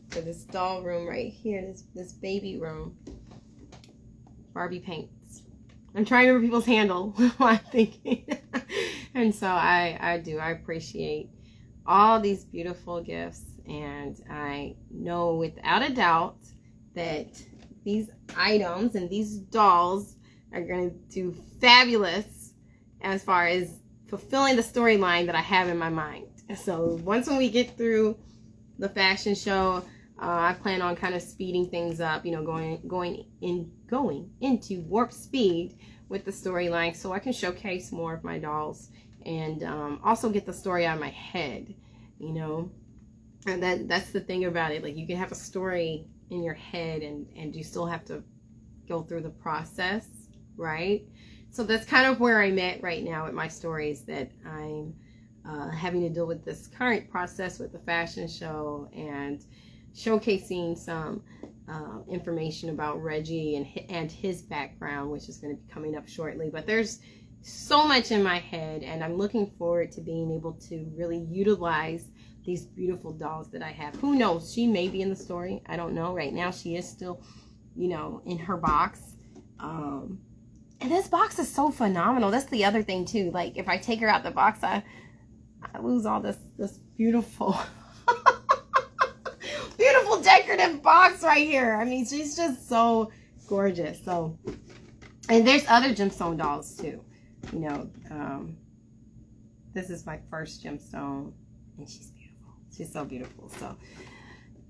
Speaker 1: for this doll room right here, this baby room. Barbie paints. I'm trying to remember people's handle while I'm thinking. And so I appreciate all these beautiful gifts, and I know without a doubt that these items and these dolls are going to do fabulous as far as fulfilling the storyline that I have in my mind. So once when we get through the fashion show, I plan on kind of speeding things up, you know, going into warp speed with the storyline, so I can showcase more of my dolls and also get the story out of my head, you know. And that's the thing about it. Like, you can have a story in your head and you still have to go through the process, right? So that's kind of where I'm at right now with my stories, that I'm having to deal with this current process with the fashion show and showcasing some information about Reggie and his background, which is going to be coming up shortly. But there's so much in my head, and I'm looking forward to being able to really utilize these beautiful dolls that I have. Who knows? She may be in the story. I don't know. Right now, she is still, you know, in her box. And this box is so phenomenal. That's the other thing too. Like, if I take her out the box, I lose all this beautiful, beautiful decorative box right here. I mean, she's just so gorgeous. So, and there's other gemstone dolls too. You know, this is my first gemstone, and she's beautiful. She's so beautiful. So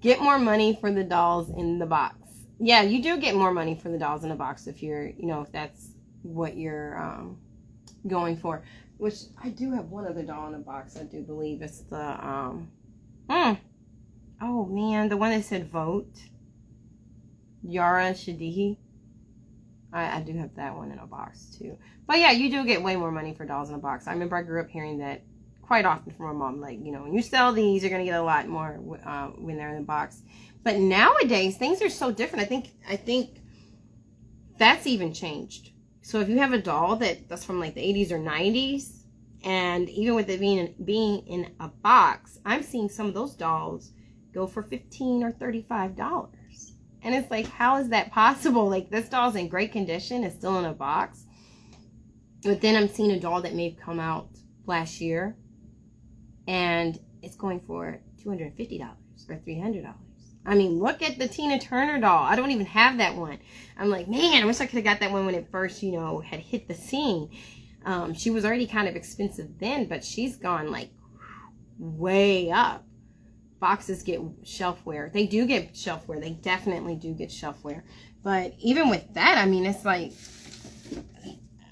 Speaker 1: Get more money for the dolls in the box. Yeah, you do get more money for the dolls in the box if you're, if that's what you're going for. Which I do have one other doll in the box. I do believe it's the oh man, the one that said vote. Yara Shadihi. I do have that one in a box too. But yeah, you do get way more money for dolls in a box. I remember I grew up hearing that quite often from my mom. Like, when you sell these, you're going to get a lot more when they're in the box. But nowadays, things are so different. I think that's even changed. So if you have a doll that's from like the 80s or 90s, and even with it being in a box, I'm seeing some of those dolls go for $15 or $35. And it's like, how is that possible? Like, this doll's in great condition. It's still in a box. But then I'm seeing a doll that may have come out last year, and it's going for $250 or $300. I mean, look at the Tina Turner doll. I don't even have that one. I'm like, man, I wish I could have got that one when it first, had hit the scene. She was already kind of expensive then, but she's gone like way up. Boxes get shelfware. They do get shelfware. They definitely do get shelfware. But even with that, I mean, it's like,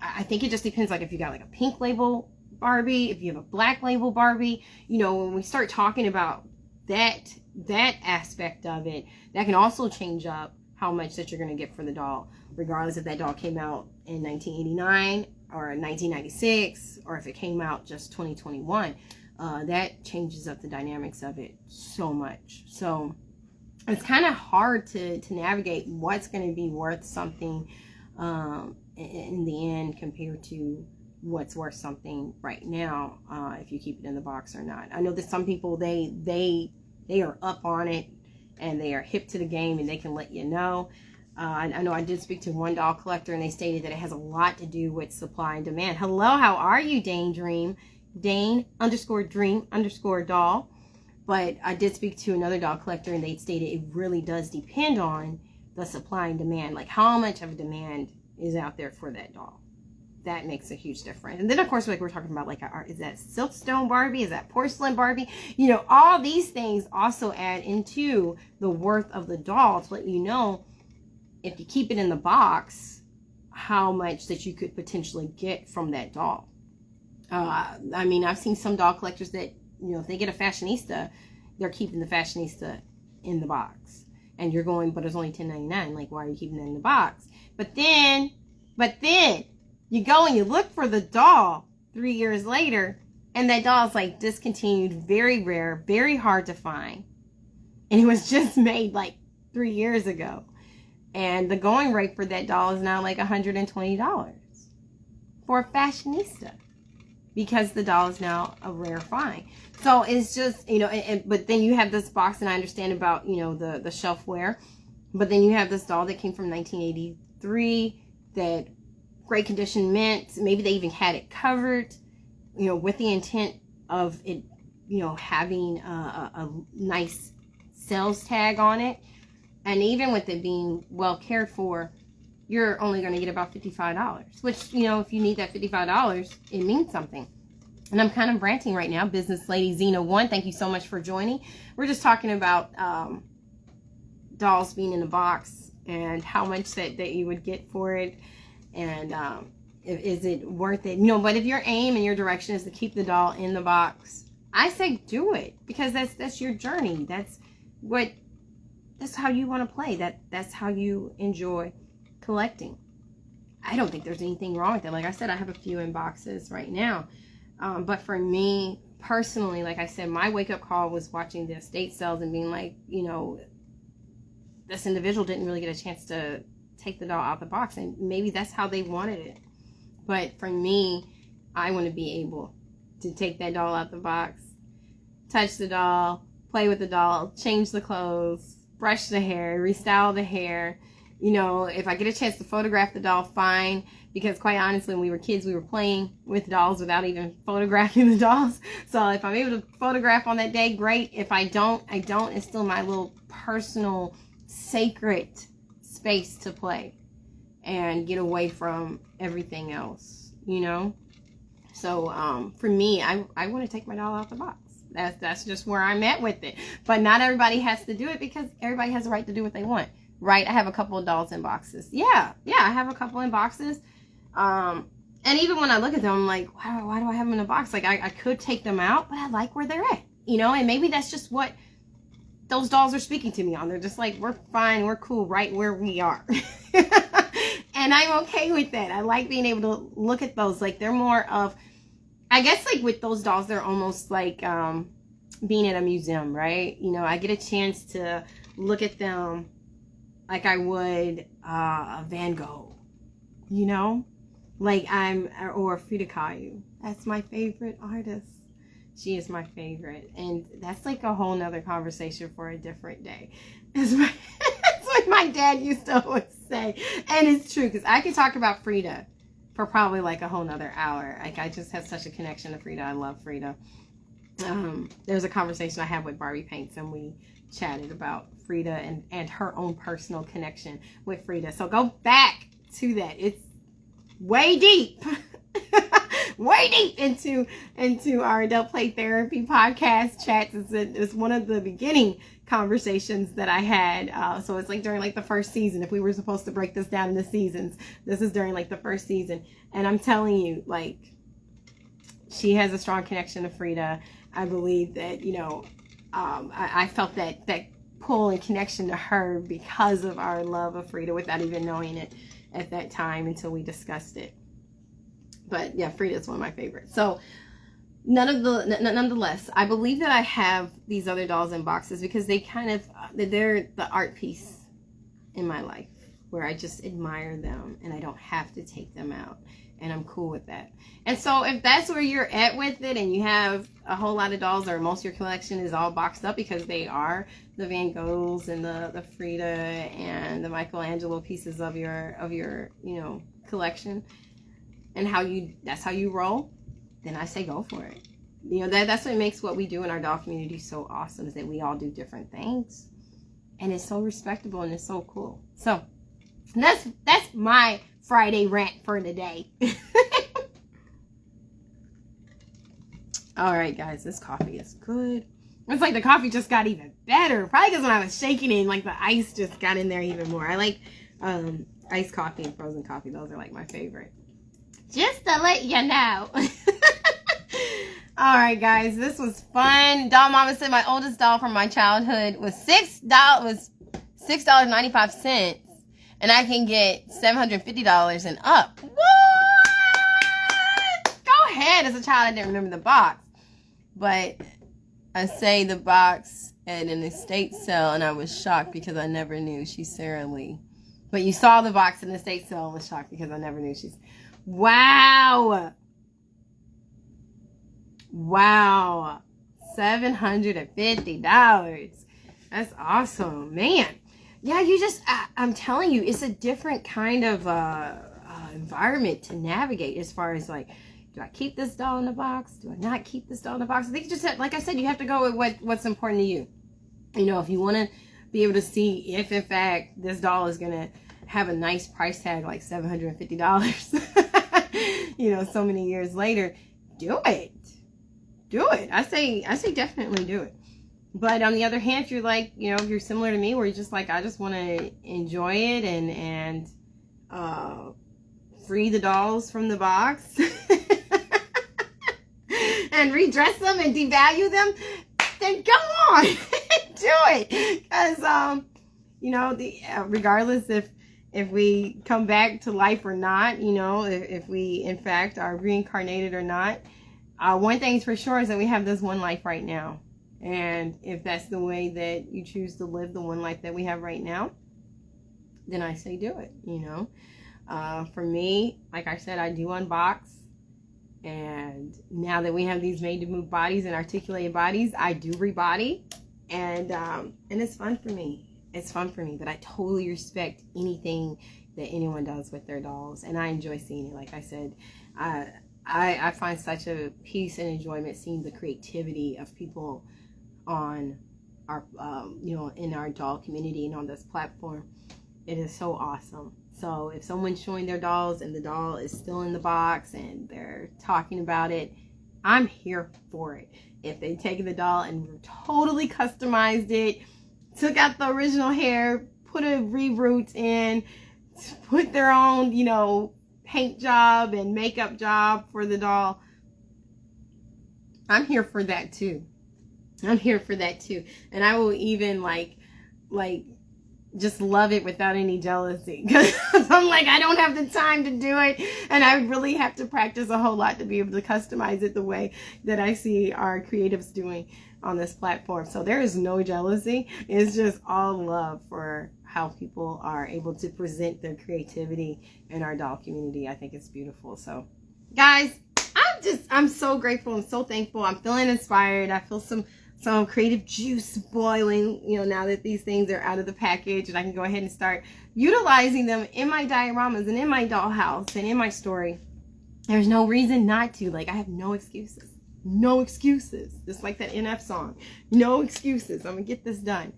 Speaker 1: I think it just depends, like if you got like a pink label Barbie, if you have a black label Barbie, when we start talking about that aspect of it, that can also change up how much that you're going to get for the doll, regardless if that doll came out in 1989 or 1996, or if it came out just 2021. That changes up the dynamics of it so much. So it's kind of hard to navigate what's going to be worth something in the end compared to what's worth something right now, if you keep it in the box or not. I know that some people, they are up on it and they are hip to the game and they can let you know. I know I did speak to one doll collector and they stated that it has a lot to do with supply and demand. Hello, how are you, Dane _dream_doll. But I did speak to another doll collector and they stated it really does depend on the supply and demand. Like, how much of a demand is out there for that doll? That makes a huge difference. And then, of course, like we're talking about, like, is that silkstone Barbie? Is that porcelain Barbie? All these things also add into the worth of the doll to let you know, if you keep it in the box, how much that you could potentially get from that doll. I mean, I've seen some doll collectors that, if they get a fashionista, they're keeping the fashionista in the box. And you're going, but it's only $10.99. Like, why are you keeping that in the box? But then you go and you look for the doll 3 years later, and that doll is like discontinued, very rare, very hard to find. And it was just made like 3 years ago. And the going rate for that doll is now like $120 for a fashionista, because the doll is now a rare find. So it's just, but then you have this box, and I understand about, the shelfware. But then you have this doll that came from 1983 that great condition meant maybe they even had it covered, with the intent of it, having a nice sales tag on it. And even with it being well cared for, you're only going to get about $55, which, if you need that $55, it means something. And I'm kind of ranting right now. Business Lady Xena1, thank you so much for joining. We're just talking about dolls being in a box and how much that you would get for it. And is it worth it? But if your aim and your direction is to keep the doll in the box, I say do it, because that's your journey. That's how you want to play. That's how you enjoy collecting. I don't think there's anything wrong with it. Like I said, I have a few in boxes right now. But for me personally, like I said, my wake-up call was watching the estate sales and being like, this individual didn't really get a chance to take the doll out the box, and maybe that's how they wanted it. But for me, I want to be able to take that doll out the box, touch the doll, play with the doll, change the clothes, brush the hair, restyle the hair. If I get a chance to photograph the doll, fine. Because quite honestly, when we were kids, we were playing with dolls without even photographing the dolls. So if I'm able to photograph on that day, great. If I don't. It's still my little personal, sacred space to play and get away from everything else, So for me, I want to take my doll out the box, That's just where I'm at with it. But not everybody has to do it because everybody has the right to do what they want. Right? I have a couple of dolls in boxes. Yeah, I have a couple in boxes. And even when I look at them, I'm like, wow, why do I have them in a box? Like, I could take them out, but I like where they're at, you know? And maybe that's just what those dolls are speaking to me on. They're just like, we're fine, we're cool right where we are. And I'm okay with that. I like being able to look at those. Like, they're more of, I guess, like, with those dolls, they're almost like being at a museum, right? You know, I get a chance to look at them like I would a Van Gogh, you know? Like or Frida Kahlo. That's my favorite artist. She is my favorite. And that's like a whole nother conversation for a different day. That's what my dad used to always say. And it's true, because I could talk about Frida for probably like a whole nother hour. Like, I just have such a connection to Frida. I love Frida. There's a conversation I had with Barbie Paints, and we chatted about Frida and her own personal connection with Frida. So go back to that. It's way deep. Way deep into our adult play therapy podcast chats. It's one of the beginning conversations that I had. So it's like during like the first season. If we were supposed to break this down into seasons, this is during like the first season. And I'm telling you, like, she has a strong connection to Frida. I believe that, you know, I felt that pull and connection to her because of our love of Frida without even knowing it at that time until we discussed it. But yeah, Frida is one of my favorites. So nonetheless, I believe that I have these other dolls in boxes because they're the art piece in my life where I just admire them and I don't have to take them out, and I'm cool with that. And so if that's where you're at with it and you have a whole lot of dolls, or most of your collection is all boxed up because they are the Van Goghs and the Frida and the Michelangelo pieces of your you know, collection, and that's how you roll, then I say go for it. You know, that's what makes what we do in our doll community so awesome, is that we all do different things, and it's so respectable and it's so cool. So that's my Friday rant for today. All right, guys, this coffee is good. It's like the coffee just got even better. Probably because when I was shaking it, like the ice just got in there even more. I like iced coffee and frozen coffee. Those are like my favorite. Just to let you know. All right, guys, this was fun. Doll Mama said my oldest doll from my childhood was $6.95, and I can get $750 and up. What? Go ahead. As a child, I didn't remember the box, but I say the box at an estate sale, and I was shocked because I never knew she's Sarah Lee. But you saw the box in the estate sale and was shocked because I never knew she's... Wow. Wow. $750. That's awesome, man. Yeah, I'm telling you, it's a different kind of environment to navigate as far as like, do I keep this doll in the box? Do I not keep this doll in the box? I think you just have, like I said, you have to go with what's important to you. You know, if you want to be able to see if in fact this doll is going to have a nice price tag like $750, you know, so many years later, do it. I say definitely do it. But on the other hand, if you're like, you know, if you're similar to me where you're just like, I just want to enjoy it and free the dolls from the box and redress them and devalue them, then go on. Do it. Because, you know, regardless if we come back to life or not, you know, if we in fact are reincarnated or not, one thing's for sure is that we have this one life right now. And if that's the way that you choose to live the one life that we have right now, then I say do it, you know. For me, like I said, I do unbox. And now that we have these made-to-move bodies and articulated bodies, I do rebody. And it's fun for me. It's fun for me, but I totally respect anything that anyone does with their dolls. And I enjoy seeing it. Like I said, I find such a peace and enjoyment seeing the creativity of people on our, you know, in our doll community and on this platform. It is so awesome. So if someone's showing their dolls and the doll is still in the box and they're talking about it, I'm here for it. if they take the doll and totally customized it, took out the original hair, put a re-roots in, put their own, you know, paint job and makeup job for the doll. I'm here for that too. I'm here for that too. And I will even like just love it without any jealousy, because I'm like, I don't have the time to do it, and I really have to practice a whole lot to be able to customize it the way that I see our creatives doing on this platform. So there is no jealousy. It's just all love for how people are able to present their creativity in our doll community. I think it's beautiful. So guys, I'm so grateful. I'm so thankful. I'm feeling inspired. I feel some creative juice boiling, you know, now that these things are out of the package, and I can go ahead and start utilizing them in my dioramas and in my dollhouse and in my story. There's no reason not to. Like, I have no excuses. No excuses. Just like that NF song. No excuses. I'm going to get this done.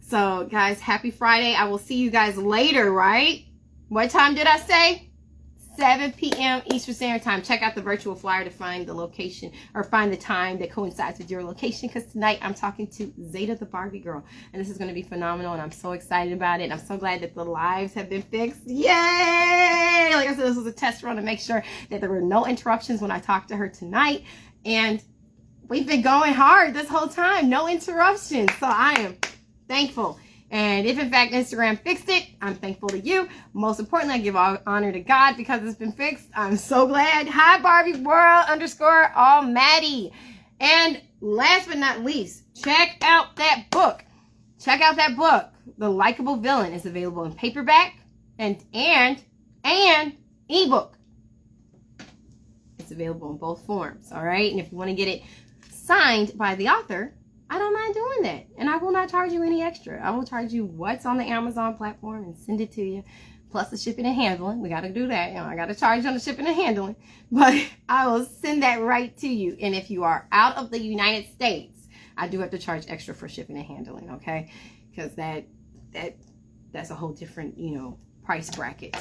Speaker 1: So, guys, happy Friday. I will see you guys later, right? What time did I say? 7 p.m. Eastern Standard Time. Check out the virtual flyer to find the location, or find the time that coincides with your location, because tonight I'm talking to Zeta the Barbie girl, and this is going to be phenomenal, and I'm so excited about it. I'm so glad that the lives have been fixed. Yay! Like I said, this was a test run to make sure that there were no interruptions when I talked to her tonight, and we've been going hard this whole time. No interruptions. So I am thankful. And if in fact Instagram fixed it, I'm thankful to you. Most importantly, I give all honor to God because it's been fixed. I'm so glad. Hi, Barbie World _ all Maddie. And last but not least, check out that book. Check out that book. The Likeable Villain is available in paperback and ebook. It's available in both forms. All right. And if you want to get it signed by the author, I don't mind doing that, and I will not charge you any extra. I will charge you what's on the Amazon platform and send it to you, plus the shipping and handling. We got to do that. You know, I got to charge on the shipping and handling, but I will send that right to you. And if you are out of the United States, I do have to charge extra for shipping and handling, okay? Because that's a whole different, you know, price bracket.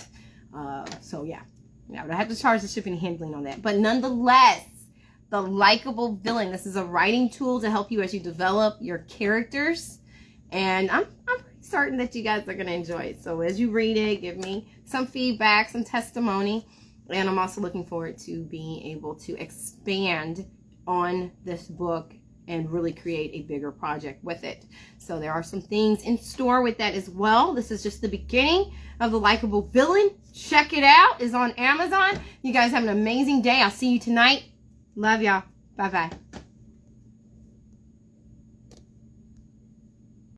Speaker 1: So yeah, but I have to charge the shipping and handling on that. But nonetheless, The Likeable Villain. This is a writing tool to help you as you develop your characters. And I'm pretty certain that you guys are going to enjoy it. So as you read it, give me some feedback, some testimony. And I'm also looking forward to being able to expand on this book and really create a bigger project with it. So there are some things in store with that as well. This is just the beginning of The Likeable Villain. Check it out. It's on Amazon. You guys have an amazing day. I'll see you tonight. Love y'all. Bye-bye.